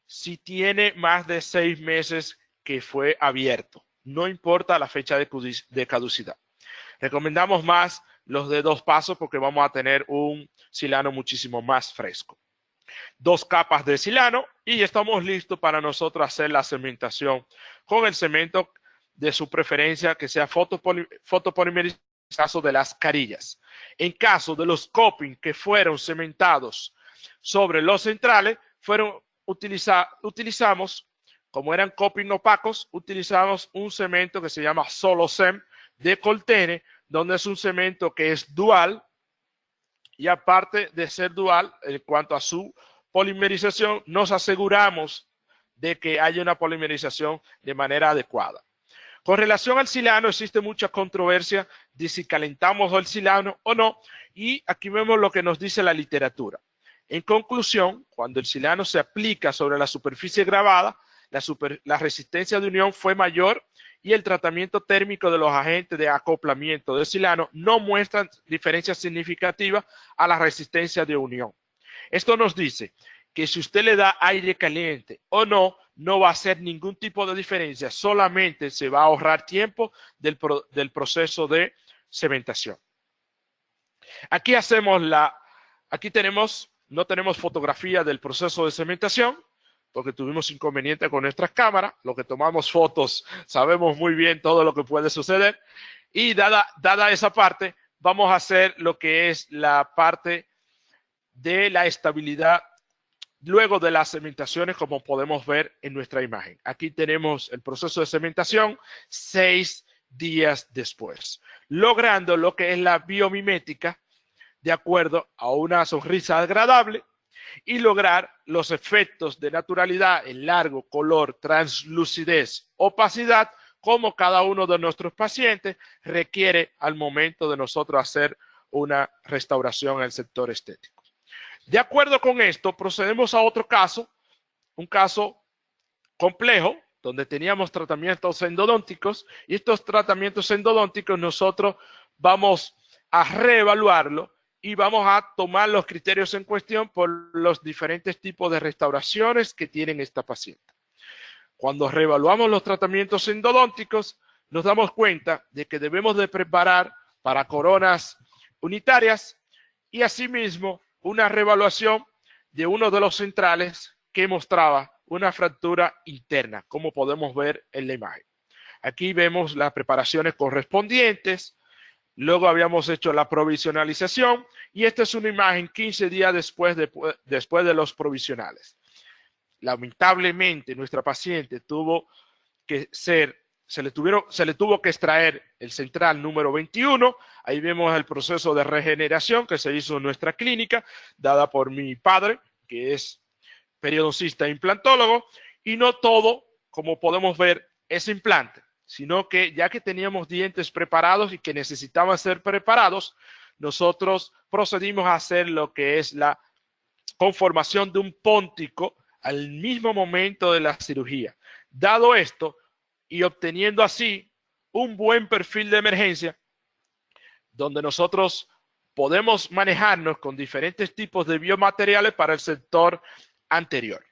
si tiene más de 6 meses que fue abierto. No importa la fecha de caducidad. Recomendamos más los de 2 pasos porque vamos a tener un silano muchísimo más fresco. 2 capas de silano y estamos listos para nosotros hacer la cementación con el cemento de su preferencia que sea fotopolimerizado en caso de las carillas. En caso de los coping que fueron cementados sobre los centrales, utilizamos, como eran coping opacos, utilizamos un cemento que se llama Solocem de Coltene, donde es un cemento que es dual, y aparte de ser dual, en cuanto a su polimerización, nos aseguramos de que haya una polimerización de manera adecuada. Con relación al silano, existe mucha controversia de si calentamos el silano o no, y aquí vemos lo que nos dice la literatura. En conclusión, cuando el silano se aplica sobre la superficie gravada, la resistencia de unión fue mayor y el tratamiento térmico de los agentes de acoplamiento de silano no muestran diferencias significativas a la resistencia de unión. Esto nos dice que si usted le da aire caliente o no, no va a hacer ningún tipo de diferencia, solamente se va a ahorrar tiempo del proceso de cementación. Aquí no tenemos fotografía del proceso de cementación, porque tuvimos inconveniente con nuestras cámaras. Los que tomamos fotos sabemos muy bien todo lo que puede suceder. Y dada esa parte, vamos a hacer lo que es la parte de la estabilidad luego de las cementaciones, como podemos ver en nuestra imagen. Aquí tenemos el proceso de cementación 6 días después, logrando lo que es la biomimética de acuerdo a una sonrisa agradable y lograr los efectos de naturalidad en largo, color, translucidez, opacidad, como cada uno de nuestros pacientes requiere al momento de nosotros hacer una restauración en el sector estético. De acuerdo con esto, procedemos a otro caso, un caso complejo, donde teníamos tratamientos endodónticos, y estos tratamientos endodónticos nosotros vamos a reevaluarlo y vamos a tomar los criterios en cuestión por los diferentes tipos de restauraciones que tienen esta paciente. Cuando reevaluamos los tratamientos endodónticos, nos damos cuenta de que debemos de preparar para coronas unitarias y asimismo una reevaluación de uno de los centrales que mostraba una fractura interna, como podemos ver en la imagen. Aquí vemos las preparaciones correspondientes. Luego habíamos hecho la provisionalización y esta es una imagen 15 días después de los provisionales. Lamentablemente, nuestra paciente se le tuvo que extraer el central número 21. Ahí vemos el proceso de regeneración que se hizo en nuestra clínica, dada por mi padre, que es periodoncista e implantólogo, y no todo, como podemos ver, es implante, sino que ya que teníamos dientes preparados y que necesitaban ser preparados, nosotros procedimos a hacer lo que es la conformación de un póntico al mismo momento de la cirugía. Dado esto, y obteniendo así un buen perfil de emergencia, donde nosotros podemos manejarnos con diferentes tipos de biomateriales para el sector anterior.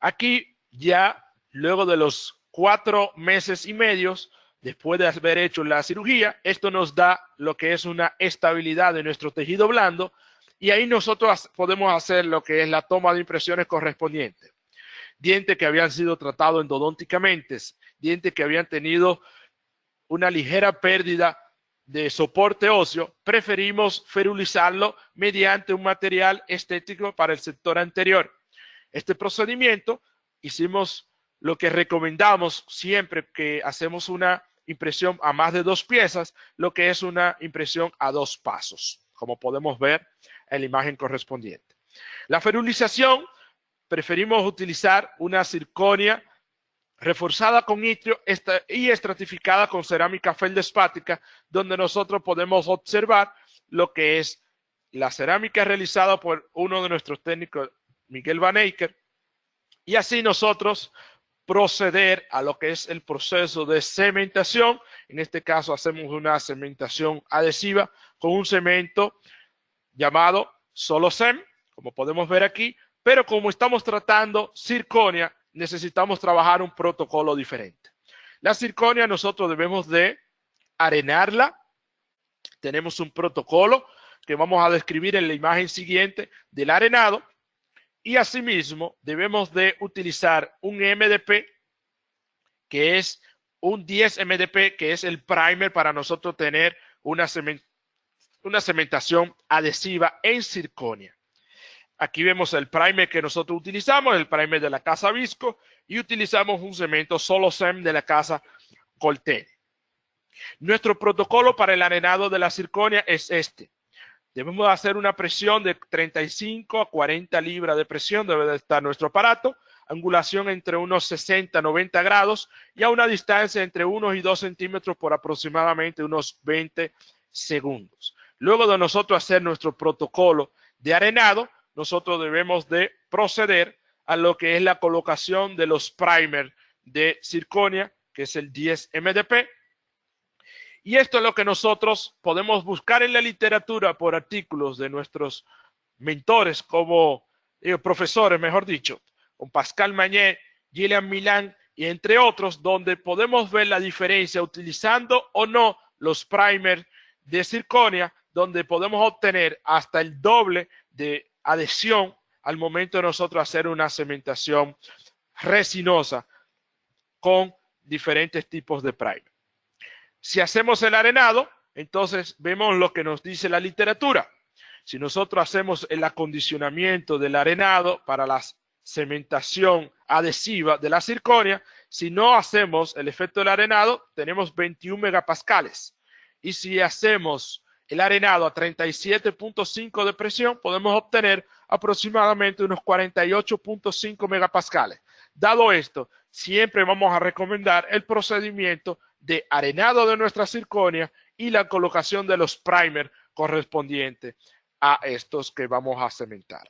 Aquí ya, luego de los 4 meses y medio, después de haber hecho la cirugía, esto nos da lo que es una estabilidad de nuestro tejido blando y ahí nosotros podemos hacer lo que es la toma de impresiones correspondientes. Dientes que habían sido tratados endodónticamente, dientes que habían tenido una ligera pérdida de soporte óseo, preferimos ferulizarlo mediante un material estético para el sector anterior. Este procedimiento hicimos lo que recomendamos siempre que hacemos una impresión a más de 2 piezas, lo que es una impresión a 2 pasos, como podemos ver en la imagen correspondiente. La ferulización, preferimos utilizar una zirconia reforzada con itrio y estratificada con cerámica feldespática, donde nosotros podemos observar lo que es la cerámica realizada por uno de nuestros técnicos, Miguel Van Eycker, y así nosotros proceder a lo que es el proceso de cementación. En este caso hacemos una cementación adhesiva con un cemento llamado Solocem, como podemos ver aquí, pero como estamos tratando zirconia, necesitamos trabajar un protocolo diferente. La zirconia nosotros debemos de arenarla. Tenemos un protocolo que vamos a describir en la imagen siguiente del arenado. Y asimismo debemos de utilizar un MDP, que es un 10 MDP, que es el primer para nosotros tener una cementación adhesiva en zirconia. Aquí vemos el primer que nosotros utilizamos, el primer de la casa Visco, y utilizamos un cemento Solocem de la casa Coltene. Nuestro protocolo para el arenado de la circonia es este. Debemos hacer una presión de 35 a 40 libras de presión, debe de estar nuestro aparato, angulación entre unos 60 a 90 grados y a una distancia entre 1 y 2 centímetros por aproximadamente unos 20 segundos. Luego de nosotros hacer nuestro protocolo de arenado, nosotros debemos de proceder a lo que es la colocación de los primers de circonia, que es el 10 MDP. Y esto es lo que nosotros podemos buscar en la literatura por artículos de nuestros mentores, como profesores, mejor dicho, con Pascal Mañé, Gillian Milán y entre otros, donde podemos ver la diferencia utilizando o no los primers de circonia, donde podemos obtener hasta el doble de adhesión al momento de nosotros hacer una cementación resinosa con diferentes tipos de primer. Si hacemos el arenado, entonces vemos lo que nos dice la literatura. Si nosotros hacemos el acondicionamiento del arenado para la cementación adhesiva de la circonia, si no hacemos el efecto del arenado, tenemos 21 megapascales. Y si hacemos el arenado a 37.5 de presión, podemos obtener aproximadamente unos 48.5 megapascales. Dado esto, siempre vamos a recomendar el procedimiento de arenado de nuestra circonia y la colocación de los primers correspondientes a estos que vamos a cementar.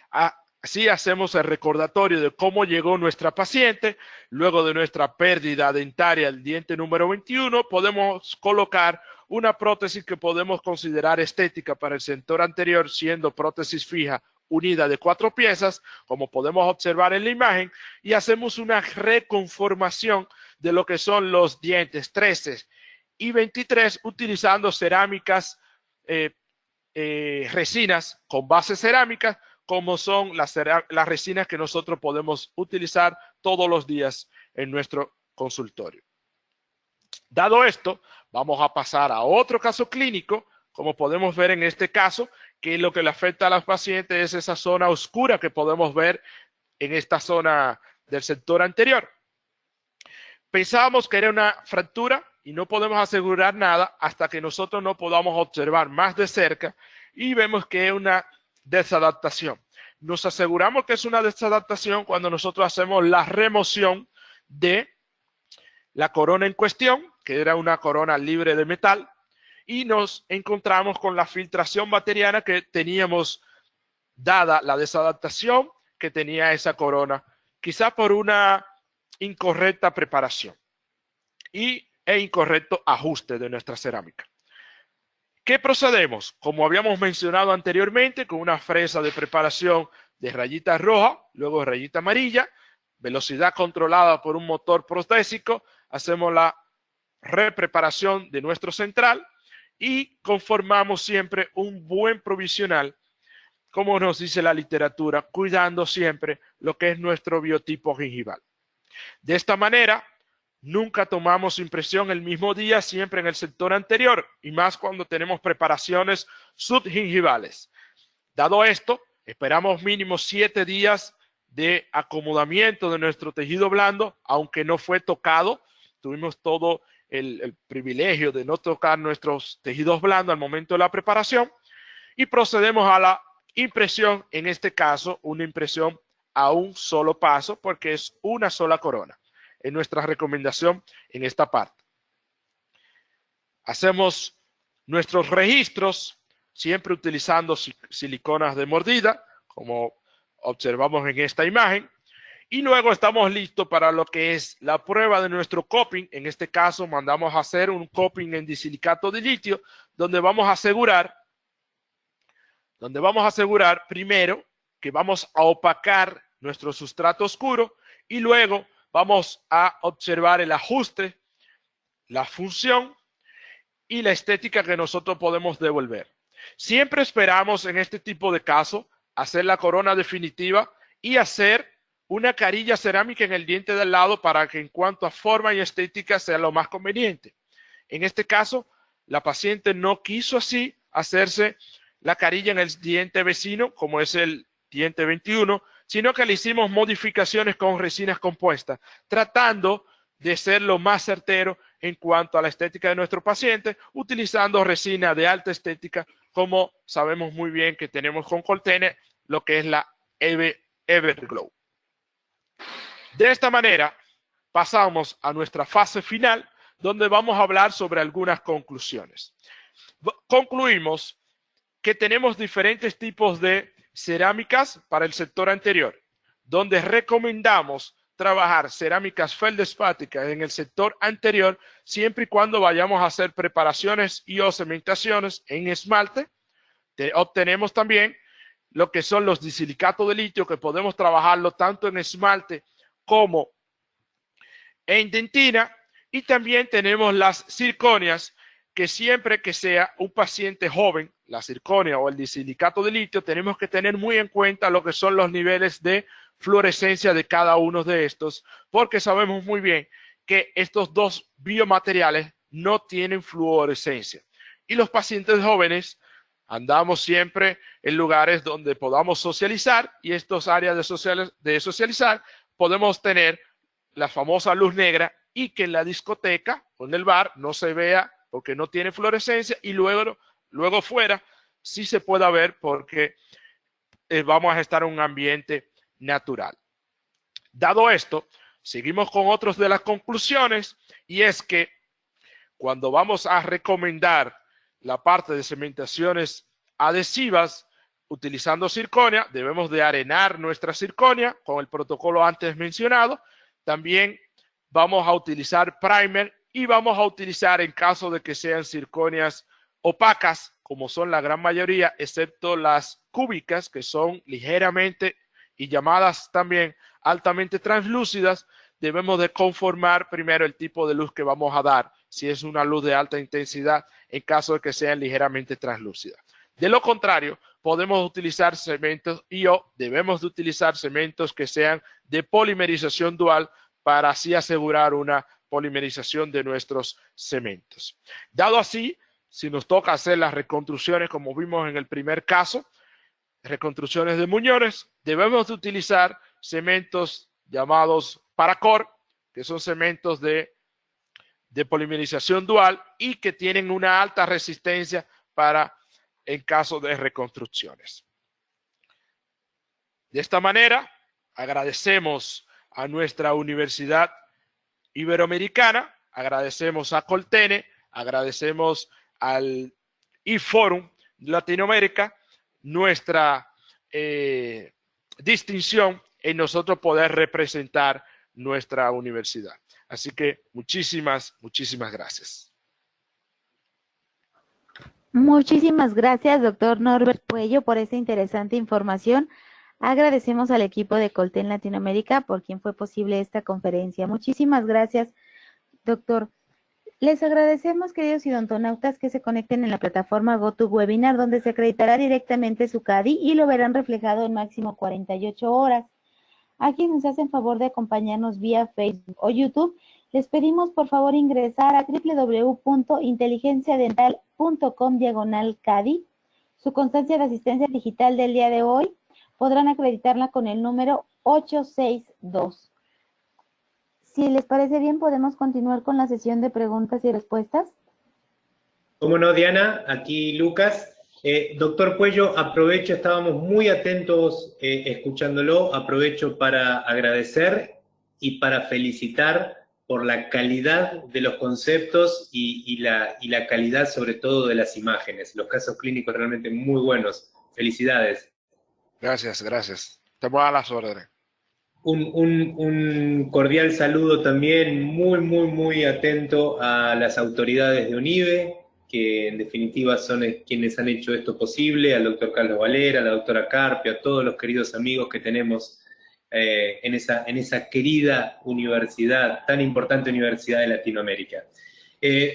Así hacemos el recordatorio de cómo llegó nuestra paciente. Luego de nuestra pérdida dentaria del diente número 21, podemos colocar una prótesis que podemos considerar estética para el sector anterior, siendo prótesis fija unida de 4 piezas, como podemos observar en la imagen, y hacemos una reconformación de lo que son los dientes 13 y 23 utilizando cerámicas, resinas con base cerámica, como son las resinas que nosotros podemos utilizar todos los días en nuestro consultorio. Dado esto, vamos a pasar a otro caso clínico, como podemos ver en este caso, que lo que le afecta a los pacientes es esa zona oscura que podemos ver en esta zona del sector anterior. Pensábamos que era una fractura y no podemos asegurar nada hasta que nosotros no podamos observar más de cerca y vemos que es una desadaptación. Nos aseguramos que es una desadaptación cuando nosotros hacemos la remoción de la corona en cuestión, que era una corona libre de metal, y nos encontramos con la filtración bacteriana que teníamos dada la desadaptación que tenía esa corona, quizá por una incorrecta preparación e incorrecto ajuste de nuestra cerámica. ¿Qué procedemos? Como habíamos mencionado anteriormente, con una fresa de preparación de rayita roja, luego rayita amarilla, velocidad controlada por un motor protésico, hacemos la repreparación de nuestro central y conformamos siempre un buen provisional, como nos dice la literatura, cuidando siempre lo que es nuestro biotipo gingival. De esta manera, nunca tomamos impresión el mismo día, siempre en el sector anterior, y más cuando tenemos preparaciones subgingivales. Dado esto, esperamos mínimo 7 días de acomodamiento de nuestro tejido blando, aunque no fue tocado. Tuvimos todo el privilegio de no tocar nuestros tejidos blandos al momento de la preparación y procedemos a la impresión, en este caso una impresión a un solo paso porque es una sola corona. Es nuestra recomendación en esta parte. Hacemos nuestros registros siempre utilizando siliconas de mordida, como observamos en esta imagen. Y luego estamos listos para lo que es la prueba de nuestro cupping. En este caso mandamos a hacer un cupping en disilicato de litio, donde vamos a asegurar primero que vamos a opacar nuestro sustrato oscuro y luego vamos a observar el ajuste, la función y la estética que nosotros podemos devolver. Siempre esperamos en este tipo de casos hacer la corona definitiva y hacer una carilla cerámica en el diente del lado para que en cuanto a forma y estética sea lo más conveniente. En este caso, la paciente no quiso así hacerse la carilla en el diente vecino, como es el diente 21, sino que le hicimos modificaciones con resinas compuestas, tratando de ser lo más certero en cuanto a la estética de nuestro paciente, utilizando resina de alta estética, como sabemos muy bien que tenemos con Coltene, lo que es la Everglow. De esta manera, pasamos a nuestra fase final, donde vamos a hablar sobre algunas conclusiones. Concluimos que tenemos diferentes tipos de cerámicas para el sector anterior, donde recomendamos trabajar cerámicas feldespáticas en el sector anterior siempre y cuando vayamos a hacer preparaciones y o cementaciones en esmalte. Obtenemos también lo que son los disilicatos de litio, que podemos trabajarlo tanto en esmalte como en dentina, y también tenemos las zirconias, que siempre que sea un paciente joven, la zirconia o el disilicato de litio, tenemos que tener muy en cuenta lo que son los niveles de fluorescencia de cada uno de estos, porque sabemos muy bien que estos dos biomateriales no tienen fluorescencia. Y los pacientes jóvenes andamos siempre en lugares donde podamos socializar, y estos áreas de socializar podemos tener la famosa luz negra, y que en la discoteca o en el bar no se vea porque no tiene fluorescencia, y luego fuera sí se pueda ver porque vamos a estar en un ambiente natural. Dado esto, seguimos con otras de las conclusiones, y es que cuando vamos a recomendar la parte de cementaciones adhesivas utilizando zirconia, debemos de arenar nuestra zirconia con el protocolo antes mencionado. También vamos a utilizar primer, y vamos a utilizar, en caso de que sean zirconias opacas, como son la gran mayoría, excepto las cúbicas, que son ligeramente y llamadas también altamente translúcidas, debemos de conformar primero el tipo de luz que vamos a dar, si es una luz de alta intensidad, en caso de que sean ligeramente translúcidas. De lo contrario, podemos utilizar cementos debemos de utilizar cementos que sean de polimerización dual, para así asegurar una polimerización de nuestros cementos. Dado así, si nos toca hacer las reconstrucciones, como vimos en el primer caso, reconstrucciones de muñones, debemos de utilizar cementos llamados Paracord, que son cementos de polimerización dual y que tienen una alta resistencia para en caso de reconstrucciones. De esta manera, agradecemos a nuestra Universidad Iberoamericana, agradecemos a Coltene, agradecemos al IForum Latinoamérica, nuestra distinción en nosotros poder representar nuestra universidad. Así que muchísimas gracias. Muchísimas gracias, doctor Norbert Puello, por esta interesante información. Agradecemos al equipo de Colten Latinoamérica por quien fue posible esta conferencia. Muchísimas gracias, doctor. Les agradecemos, queridos idontonautas, que se conecten en la plataforma GoToWebinar, donde se acreditará directamente su CADI y lo verán reflejado en máximo 48 horas. A quienes nos hacen favor de acompañarnos vía Facebook o YouTube, les pedimos por favor ingresar a www.inteligenciadental.com/CADI. Su constancia de asistencia digital del día de hoy podrán acreditarla con el número 862. Si les parece bien, podemos continuar con la sesión de preguntas y respuestas. ¿Cómo no, Diana? Aquí Lucas. Doctor Puello, aprovecho, estábamos muy atentos escuchándolo, aprovecho para agradecer y para felicitar por la calidad de los conceptos y la calidad sobre todo de las imágenes. Los casos clínicos realmente muy buenos. Felicidades. Gracias. Estamos a las órdenes. Un cordial saludo también, muy atento a las autoridades de UNIBE, que en definitiva son quienes han hecho esto posible, al doctor Carlos Valera, a la doctora Carpio, a todos los queridos amigos que tenemos en esa querida universidad, tan importante universidad de Latinoamérica.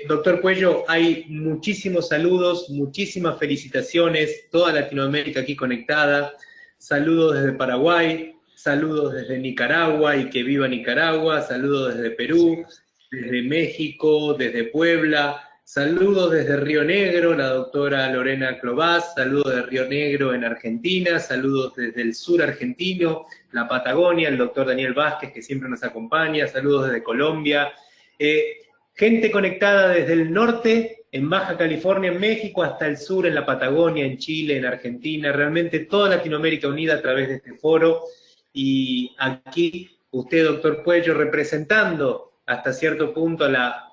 Doctor Puello, hay muchísimos saludos, muchísimas felicitaciones, toda Latinoamérica aquí conectada, saludos desde Paraguay, saludos desde Nicaragua y que viva Nicaragua, saludos desde Perú, desde México, desde Puebla, Saludos desde Río Negro, la doctora Lorena Clovás, saludos de Río Negro en Argentina, saludos desde el sur argentino, la Patagonia, el doctor Daniel Vázquez, que siempre nos acompaña, saludos desde Colombia. Gente conectada desde el norte, en Baja California, en México, hasta el sur, en la Patagonia, en Chile, en Argentina, realmente toda Latinoamérica unida a través de este foro. Y aquí usted, doctor Puello, representando hasta cierto punto a la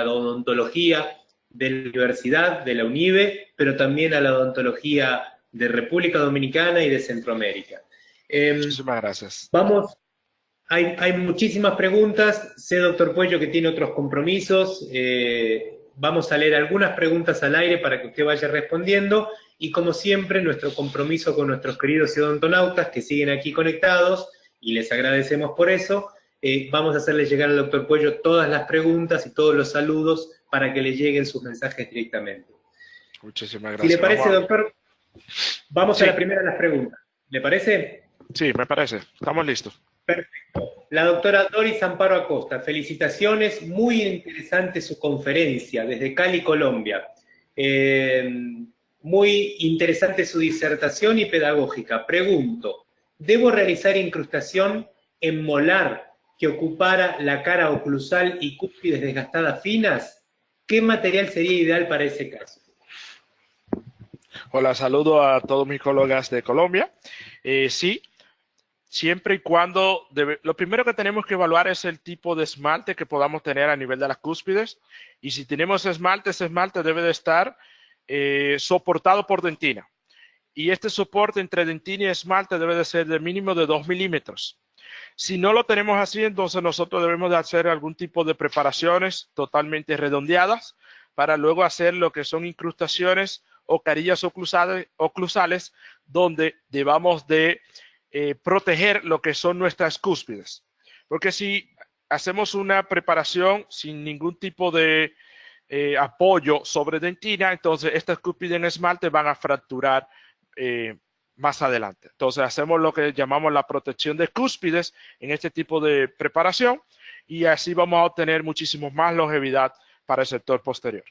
odontología de la universidad, de la UNIBE, pero también a la odontología de República Dominicana y de Centroamérica. Muchísimas gracias. Vamos, hay muchísimas preguntas. Sé, doctor Puello, que tiene otros compromisos. Vamos a leer algunas preguntas al aire para que usted vaya respondiendo. Y como siempre, nuestro compromiso con nuestros queridos odontonautas que siguen aquí conectados, y les agradecemos por eso, vamos a hacerle llegar al doctor Puello todas las preguntas y todos los saludos para que le lleguen sus mensajes directamente. Muchísimas gracias. Si le parece, doctor, vamos a la primera de las preguntas. ¿Le parece? Sí, me parece. Estamos listos. Perfecto. La doctora Doris Amparo Acosta, felicitaciones, muy interesante su conferencia desde Cali, Colombia. Muy interesante su disertación y pedagógica. Pregunto, ¿debo realizar incrustación en molar que ocupara la cara oclusal y cúspides desgastadas finas? ¿Qué material sería ideal para ese caso? Hola, saludo a todos mis colegas de Colombia. Sí, siempre y cuando, lo primero que tenemos que evaluar es el tipo de esmalte que podamos tener a nivel de las cúspides. Y si tenemos esmalte, ese esmalte debe de estar soportado por dentina. Y este soporte entre dentina y esmalte debe de ser de mínimo de 2 milímetros. Si no lo tenemos así, entonces nosotros debemos de hacer algún tipo de preparaciones totalmente redondeadas para luego hacer lo que son incrustaciones o carillas oclusales donde debamos de proteger lo que son nuestras cúspides. Porque si hacemos una preparación sin ningún tipo de apoyo sobre dentina, entonces estas cúspides en esmalte van a fracturar más adelante. Entonces hacemos lo que llamamos la protección de cúspides en este tipo de preparación y así vamos a obtener muchísimo más longevidad para el sector posterior.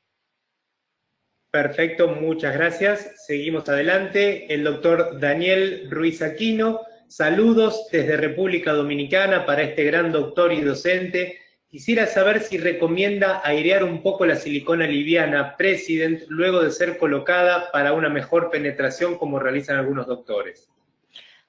Perfecto, muchas gracias. Seguimos adelante. El doctor Daniel Ruiz Aquino, saludos desde República Dominicana para este gran doctor y docente. Quisiera saber si recomienda airear un poco la silicona liviana President luego de ser colocada para una mejor penetración como realizan algunos doctores.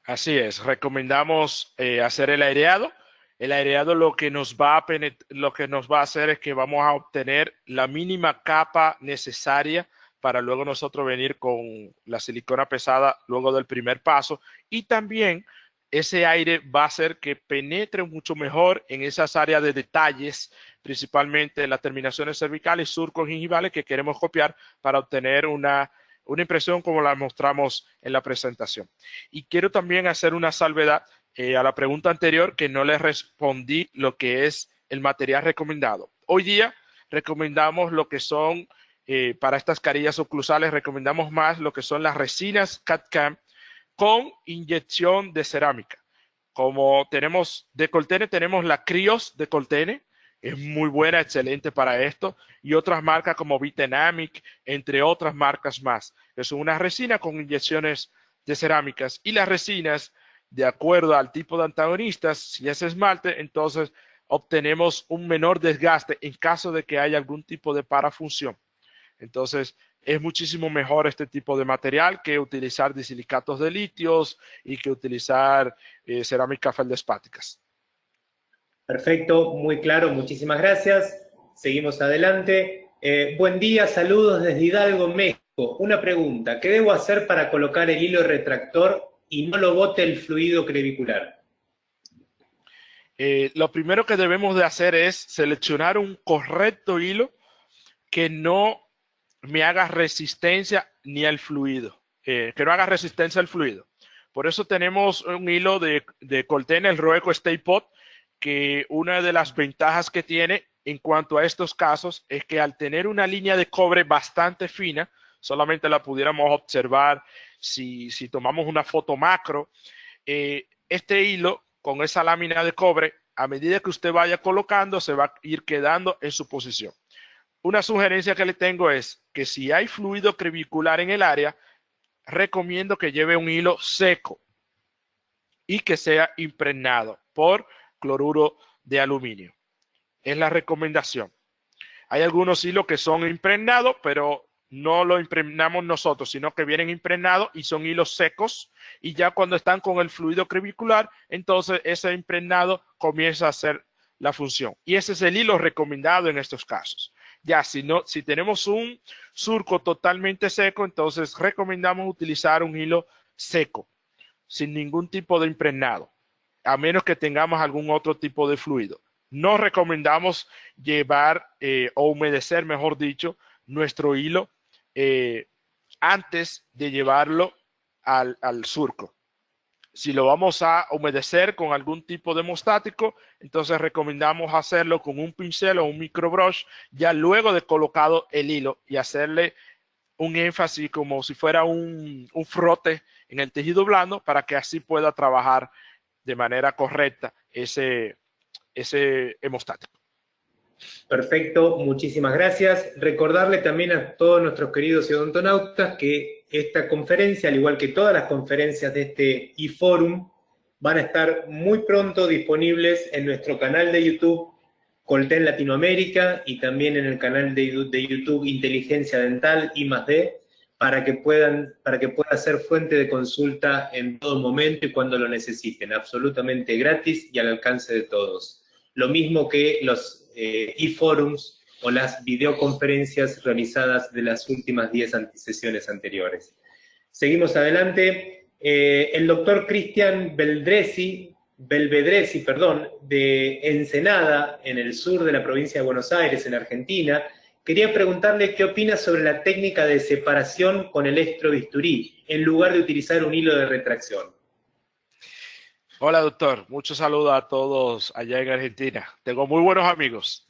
Así es, recomendamos hacer el aireado. El aireado lo que nos va a hacer es que vamos a obtener la mínima capa necesaria para luego nosotros venir con la silicona pesada luego del primer paso, y también ese aire va a hacer que penetre mucho mejor en esas áreas de detalles, principalmente en las terminaciones cervicales y surcos gingivales que queremos copiar para obtener una impresión como la mostramos en la presentación. Y quiero también hacer una salvedad a la pregunta anterior, que no le respondí lo que es el material recomendado. Hoy día recomendamos lo que son, para estas carillas oclusales, recomendamos más lo que son las resinas CAD-CAM con inyección de cerámica. Como tenemos de Coltene, tenemos la Crios de Coltene, es muy buena, excelente para esto, y otras marcas como Vitenamic, entre otras marcas más. Es una resina con inyecciones de cerámicas, y las resinas, de acuerdo al tipo de antagonistas, si es esmalte, entonces obtenemos un menor desgaste en caso de que haya algún tipo de parafunción. Entonces, es muchísimo mejor este tipo de material que utilizar disilicatos de litios y que utilizar cerámicas feldespáticas. Perfecto, muy claro, muchísimas gracias. Seguimos adelante. Buen día, saludos desde Hidalgo, México. Una pregunta, ¿qué debo hacer para colocar el hilo retractor y no lo bote el fluido clavicular? Lo primero que debemos de hacer es seleccionar un correcto hilo que no me haga resistencia ni al fluido, que no haga resistencia al fluido. Por eso tenemos un hilo de Coltene, el Roeco Stay Pot, que una de las ventajas que tiene en cuanto a estos casos es que al tener una línea de cobre bastante fina, solamente la pudiéramos observar si tomamos una foto macro, este hilo con esa lámina de cobre, a medida que usted vaya colocando, se va a ir quedando en su posición. una sugerencia que le tengo es que si hay fluido crevicular en el área, recomiendo que lleve un hilo seco y que sea impregnado por cloruro de aluminio. Es la recomendación. Hay algunos hilos que son impregnados, pero no lo impregnamos nosotros, sino que vienen impregnados y son hilos secos, y ya cuando están con el fluido crevicular, entonces ese impregnado comienza a hacer la función. Y ese es el hilo recomendado en estos casos. Ya, si tenemos un surco totalmente seco, entonces recomendamos utilizar un hilo seco, sin ningún tipo de impregnado, a menos que tengamos algún otro tipo de fluido. No recomendamos llevar o humedecer, mejor dicho, nuestro hilo antes de llevarlo al surco. Si lo vamos a humedecer con algún tipo de hemostático, entonces recomendamos hacerlo con un pincel o un microbrush ya luego de colocado el hilo y hacerle un énfasis como si fuera un frote en el tejido blando para que así pueda trabajar de manera correcta ese hemostático. Perfecto, muchísimas gracias. Recordarle también a todos nuestros queridos odontonautas que esta conferencia, al igual que todas las conferencias de este eForum, van a estar muy pronto disponibles en nuestro canal de YouTube Colten Latinoamérica y también en el canal de YouTube Inteligencia Dental I+D, para que pueda ser fuente de consulta en todo momento y cuando lo necesiten, absolutamente gratis y al alcance de todos. Lo mismo que los e-forums o las videoconferencias realizadas de las últimas 10 sesiones anteriores. Seguimos adelante. El doctor Cristian Belvedresi, de Ensenada, en el sur de la provincia de Buenos Aires, en Argentina, quería preguntarle qué opina sobre la técnica de separación con electrobisturí, en lugar de utilizar un hilo de retracción. Hola, doctor. Muchos saludos a todos allá en Argentina. Tengo muy buenos amigos.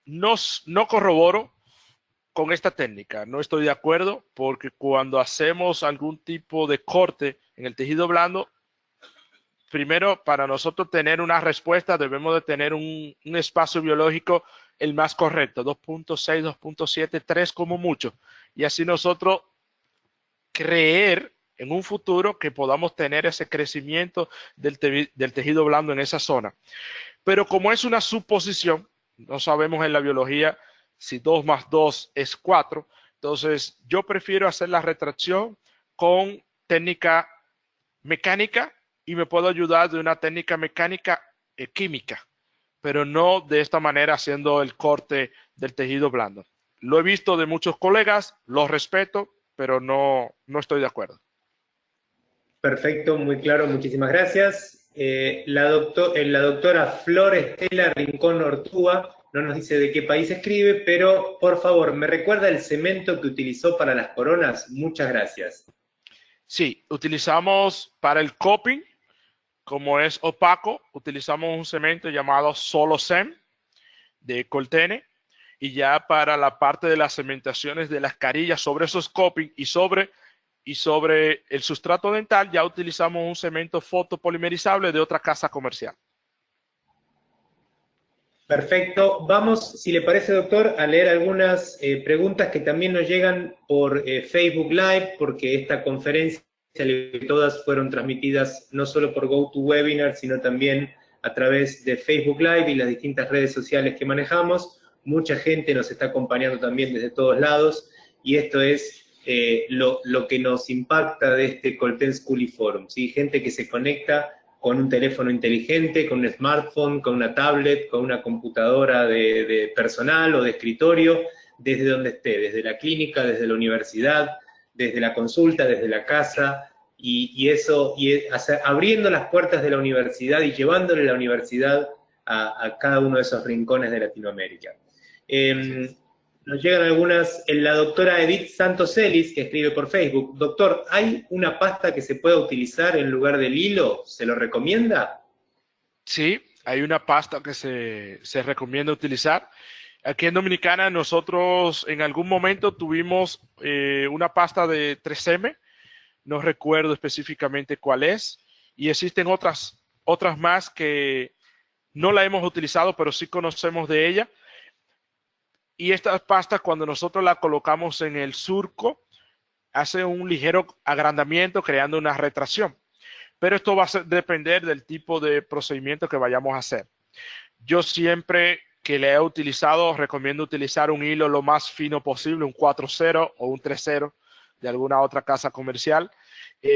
No corroboro con esta técnica. No estoy de acuerdo porque cuando hacemos algún tipo de corte en el tejido blando, primero, para nosotros tener una respuesta, debemos de tener un espacio biológico el más correcto, 2.6, 2.7, 3 como mucho. Y así nosotros creer en un futuro que podamos tener ese crecimiento del tejido blando en esa zona. Pero como es una suposición, no sabemos en la biología si 2 más 2 es 4, entonces yo prefiero hacer la retracción con técnica mecánica y me puedo ayudar de una técnica mecánica química, pero no de esta manera haciendo el corte del tejido blando. Lo he visto de muchos colegas, los respeto, pero no estoy de acuerdo. Perfecto, muy claro, muchísimas gracias. La doctora Flor Estela Rincón Ortúa no nos dice de qué país escribe, pero por favor, ¿me recuerda el cemento que utilizó para las coronas? Muchas gracias. Sí, utilizamos para el coping, como es opaco, utilizamos un cemento llamado Solocem de Coltene, y ya para la parte de las cementaciones de las carillas sobre esos coping y sobre el sustrato dental ya utilizamos un cemento fotopolimerizable de otra casa comercial. Perfecto. Vamos, si le parece, doctor, a leer algunas preguntas que también nos llegan por Facebook Live, porque esta conferencia, todas fueron transmitidas no solo por GoToWebinar, sino también a través de Facebook Live y las distintas redes sociales que manejamos. Mucha gente nos está acompañando también desde todos lados, y esto es lo que nos impacta de este Colten School eForum, ¿sí? Gente que se conecta con un teléfono inteligente, con un smartphone, con una tablet, con una computadora de personal o de escritorio, desde donde esté, desde la clínica, desde la universidad, desde la consulta, desde la casa, abriendo las puertas de la universidad y llevándole la universidad a cada uno de esos rincones de Latinoamérica. Nos llegan algunas, la doctora Edith Santos Ellis, que escribe por Facebook. Doctor, ¿hay una pasta que se pueda utilizar en lugar del hilo? ¿Se lo recomienda? Sí, hay una pasta que se recomienda utilizar. Aquí en Dominicana nosotros en algún momento tuvimos una pasta de 3M, no recuerdo específicamente cuál es, y existen otras más que no la hemos utilizado, pero sí conocemos de ella. y estas pastas cuando nosotros las colocamos en el surco, hace un ligero agrandamiento creando una retracción. Pero esto va a depender del tipo de procedimiento que vayamos a hacer. Yo siempre que le he utilizado, recomiendo utilizar un hilo lo más fino posible, un 4-0 o un 3-0 de alguna otra casa comercial.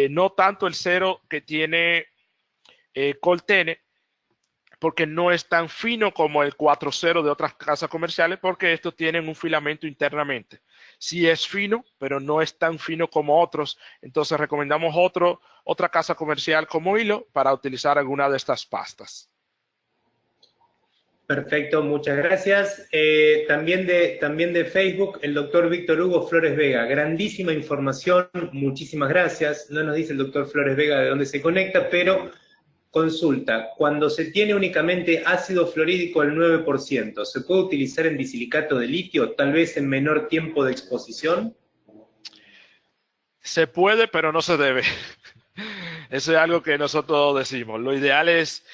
No tanto el cero que tiene Coltene, porque no es tan fino como el 4-0 de otras casas comerciales, porque estos tienen un filamento internamente. Sí es fino, pero no es tan fino como otros. Entonces recomendamos otra casa comercial como hilo para utilizar alguna de estas pastas. Perfecto, muchas gracias. También de Facebook, el doctor Víctor Hugo Flores Vega. Grandísima información, muchísimas gracias. No nos dice el doctor Flores Vega de dónde se conecta, pero consulta. Cuando se tiene únicamente ácido fluorídrico al 9%, ¿se puede utilizar en disilicato de litio, tal vez en menor tiempo de exposición? Se puede, pero no se debe. Eso es algo que nosotros decimos. Lo ideal es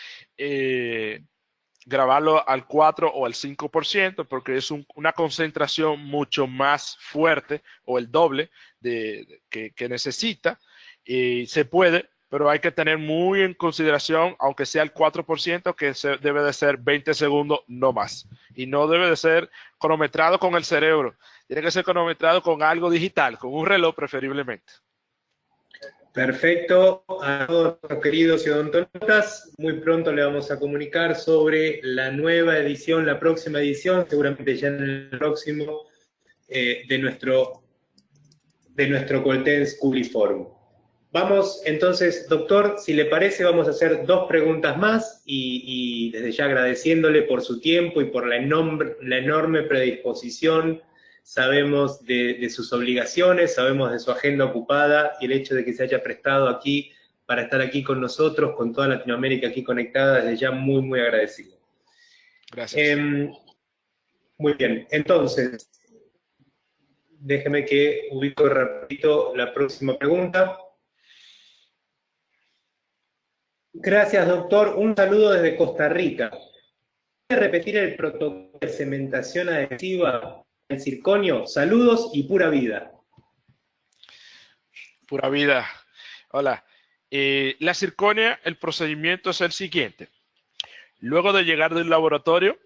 grabarlo al 4 o al 5%, porque es una concentración mucho más fuerte o el doble que necesita. Y se puede, pero hay que tener muy en consideración, aunque sea el 4%, que debe de ser 20 segundos, no más. Y no debe de ser cronometrado con el cerebro. Tiene que ser cronometrado con algo digital, con un reloj preferiblemente. Perfecto. A todos los queridos y odontonautas, muy pronto le vamos a comunicar sobre la nueva edición, la próxima edición, seguramente ya en el próximo, de nuestro Colten Schooliform. Vamos, entonces, doctor, si le parece, vamos a hacer 2 preguntas más y desde ya agradeciéndole por su tiempo y por la enorme predisposición. Sabemos de sus obligaciones, sabemos de su agenda ocupada y el hecho de que se haya prestado aquí para estar aquí con nosotros, con toda Latinoamérica aquí conectada, desde ya muy, muy agradecido. Gracias. Muy bien, entonces, déjeme que ubico rapidito la próxima pregunta. Gracias, doctor. Un saludo desde Costa Rica. ¿Puede repetir el protocolo de cementación adhesiva del circonio? Saludos y pura vida. Pura vida. Hola. La circonia, el procedimiento es el siguiente. Luego de llegar del laboratorio,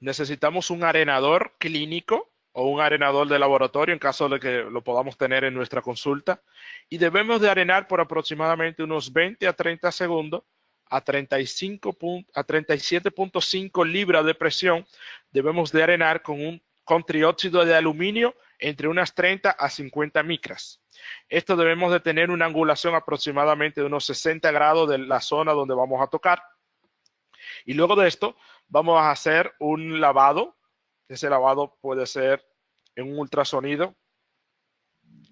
necesitamos un arenador clínico o un arenador de laboratorio en caso de que lo podamos tener en nuestra consulta, y debemos de arenar por aproximadamente unos 20 a 30 segundos a 37.5 libras de presión. Debemos de arenar con trióxido de aluminio entre unas 30 a 50 micras. Esto debemos de tener una angulación aproximadamente de unos 60 grados de la zona donde vamos a tocar. Y luego de esto vamos a hacer un lavado. Ese lavado puede ser en un ultrasonido.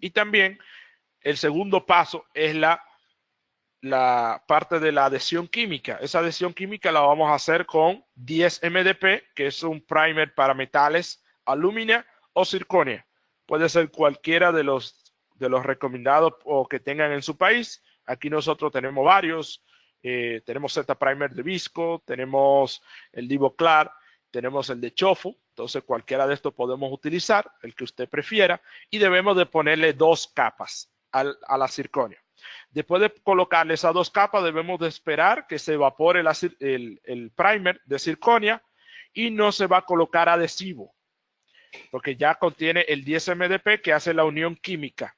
Y también el segundo paso es la parte de la adhesión química. Esa adhesión química la vamos a hacer con 10 MDP, que es un primer para metales, alumina o circonia. Puede ser cualquiera de los recomendados o que tengan en su país. Aquí nosotros tenemos varios. Tenemos Z-Primer de Visco, tenemos el Divoclar, tenemos el de Chofu. Entonces cualquiera de estos podemos utilizar, el que usted prefiera, y debemos de ponerle 2 capas a la circonia. Después de colocarle esas 2 capas, debemos de esperar que se evapore el primer de circonia y no se va a colocar adhesivo, porque ya contiene el 10 MDP que hace la unión química.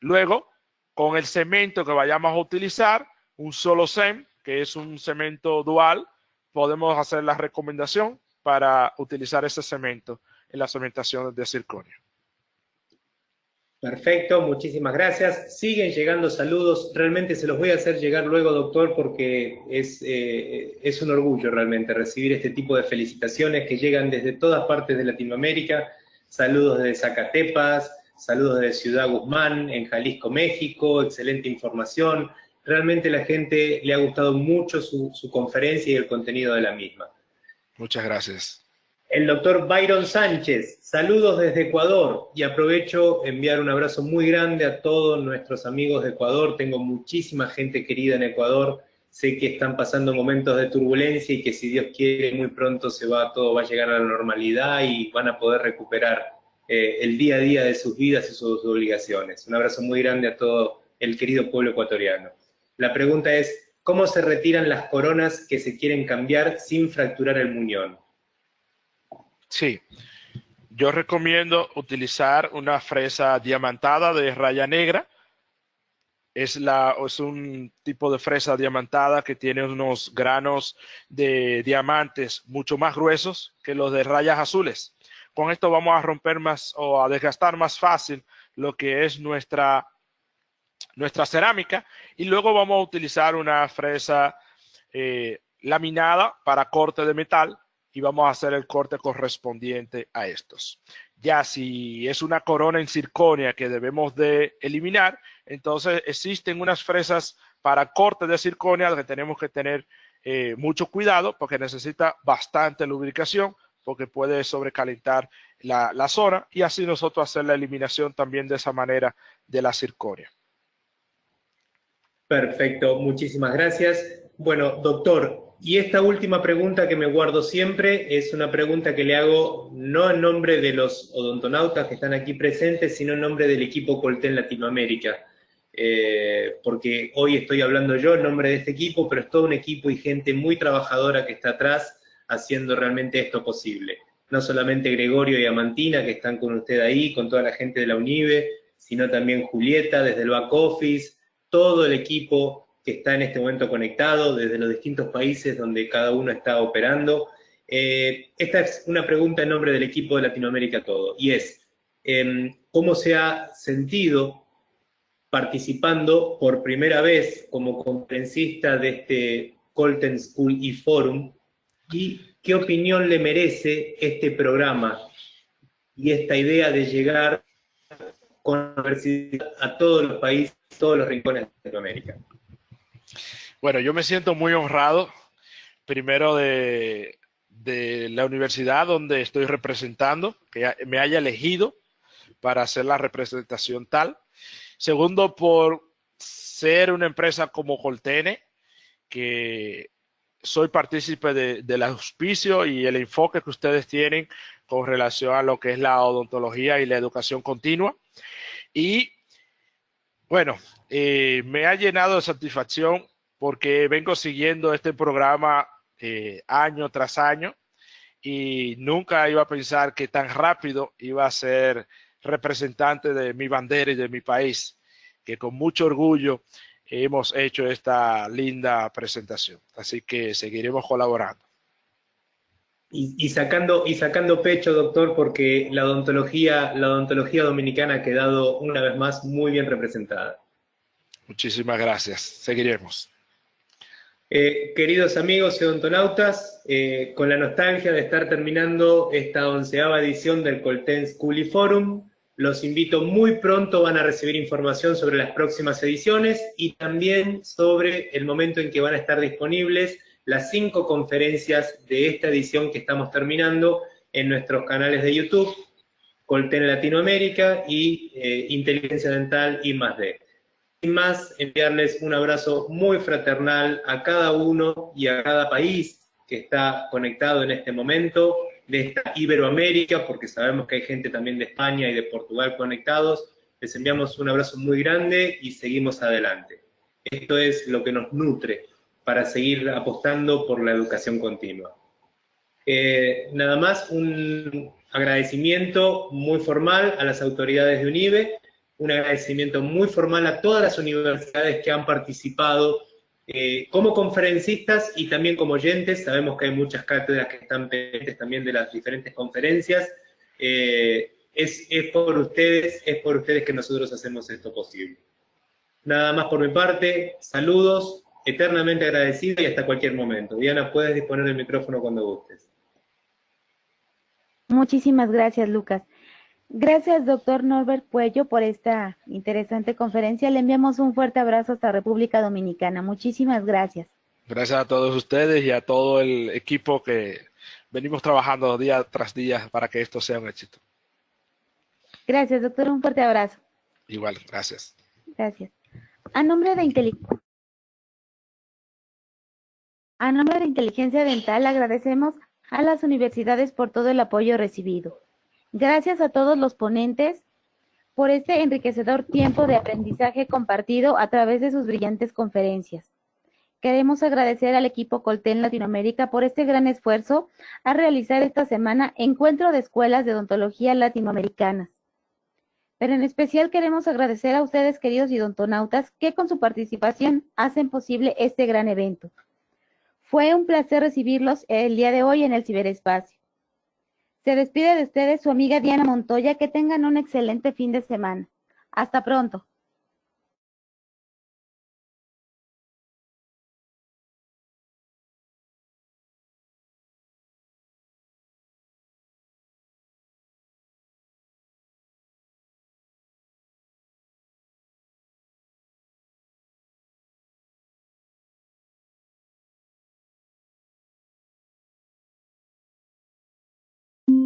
Luego, con el cemento que vayamos a utilizar, un solo CEM, que es un cemento dual, podemos hacer la recomendación para utilizar ese cemento en la cementación de circonio. Perfecto, muchísimas gracias. Siguen llegando saludos. Realmente se los voy a hacer llegar luego, doctor, porque es un orgullo realmente recibir este tipo de felicitaciones que llegan desde todas partes de Latinoamérica. Saludos desde Zacatepas, saludos desde Ciudad Guzmán, en Jalisco, México. Excelente información. Realmente a la gente le ha gustado mucho su conferencia y el contenido de la misma. Muchas gracias. El doctor Byron Sánchez, saludos desde Ecuador, y aprovecho enviar un abrazo muy grande a todos nuestros amigos de Ecuador. Tengo muchísima gente querida en Ecuador, Sé que están pasando momentos de turbulencia y que si Dios quiere muy pronto todo va a llegar a la normalidad y van a poder recuperar el día a día de sus vidas y sus obligaciones. Un abrazo muy grande a todo el querido pueblo ecuatoriano. La pregunta es, ¿cómo se retiran las coronas que se quieren cambiar sin fracturar el muñón? Sí, yo recomiendo utilizar una fresa diamantada de raya negra. Es un tipo de fresa diamantada que tiene unos granos de diamantes mucho más gruesos que los de rayas azules. Con esto vamos a romper más o a desgastar más fácil lo que es nuestra cerámica, y luego vamos a utilizar una fresa laminada para corte de metal y vamos a hacer el corte correspondiente a estos. Ya si es una corona en circonia que debemos de eliminar, entonces existen unas fresas para corte de circonia que tenemos que tener mucho cuidado porque necesita bastante lubricación, porque puede sobrecalentar la zona, y así nosotros hacer la eliminación también de esa manera de la circonia. Perfecto, muchísimas gracias. Bueno, doctor, y esta última pregunta que me guardo siempre es una pregunta que le hago no en nombre de los odontonautas que están aquí presentes, sino en nombre del equipo Colten Latinoamérica. Porque hoy estoy hablando yo en nombre de este equipo, pero es todo un equipo y gente muy trabajadora que está atrás haciendo realmente esto posible. No solamente Gregorio y Amantina, que están con usted ahí, con toda la gente de la UNIBE, sino también Julieta desde el back office, todo el equipo que está en este momento conectado desde los distintos países donde cada uno está operando. Esta es una pregunta en nombre del equipo de Latinoamérica Todo, y es, ¿cómo se ha sentido participando por primera vez como conferencista de este Colten School y Forum, y qué opinión le merece este programa y esta idea de llegar con la universidad a todos los países, todos los rincones de Latinoamérica? Bueno, yo me siento muy honrado, primero de la universidad donde estoy representando, que me haya elegido para hacer la representación tal. Segundo, por ser una empresa como Coltene, que soy partícipe del auspicio y el enfoque que ustedes tienen con relación a lo que es la odontología y la educación continua. Y bueno, me ha llenado de satisfacción porque vengo siguiendo este programa año tras año, y nunca iba a pensar que tan rápido iba a ser representante de mi bandera y de mi país, que con mucho orgullo hemos hecho esta linda presentación. Así que seguiremos colaborando. Y sacando pecho, doctor, porque la odontología dominicana ha quedado una vez más muy bien representada. Muchísimas gracias. Seguiremos. Queridos amigos y odontonautas, con la nostalgia de estar terminando esta 11ª edición del Colten School y Forum, los invito muy pronto, van a recibir información sobre las próximas ediciones y también sobre el momento en que van a estar disponibles las 5 conferencias de esta edición que estamos terminando en nuestros canales de YouTube, Colten Latinoamérica y Inteligencia Dental I+D. Sin más, enviarles un abrazo muy fraternal a cada uno y a cada país que está conectado en este momento, de esta Iberoamérica, porque sabemos que hay gente también de España y de Portugal conectados. Les enviamos un abrazo muy grande y seguimos adelante. Esto es lo que nos nutre para seguir apostando por la educación continua. Nada más, un agradecimiento muy formal a las autoridades de UNIBE, un agradecimiento muy formal a todas las universidades que han participado como conferencistas y también como oyentes. Sabemos que hay muchas cátedras que están pendientes también de las diferentes conferencias. Es por ustedes que nosotros hacemos esto posible. Nada más por mi parte, saludos, eternamente agradecido y hasta cualquier momento. Diana, puedes disponer del micrófono cuando gustes. Muchísimas gracias, Lucas. Gracias, doctor Norbert Puello, por esta interesante conferencia. Le enviamos un fuerte abrazo hasta República Dominicana. Muchísimas gracias. Gracias a todos ustedes y a todo el equipo que venimos trabajando día tras día para que esto sea un éxito. Gracias, doctor. Un fuerte abrazo. Igual, gracias. Gracias. A nombre de Inteligencia A nombre de Inteligencia Dental agradecemos a las universidades por todo el apoyo recibido. Gracias a todos los ponentes por este enriquecedor tiempo de aprendizaje compartido a través de sus brillantes conferencias. Queremos agradecer al equipo Colten Latinoamérica por este gran esfuerzo a realizar esta semana Encuentro de Escuelas de Odontología Latinoamericanas. Pero en especial queremos agradecer a ustedes, queridos odontonautas, que con su participación hacen posible este gran evento. Fue un placer recibirlos el día de hoy en el ciberespacio. Se despide de ustedes su amiga Diana Montoya. Que tengan un excelente fin de semana. Hasta pronto.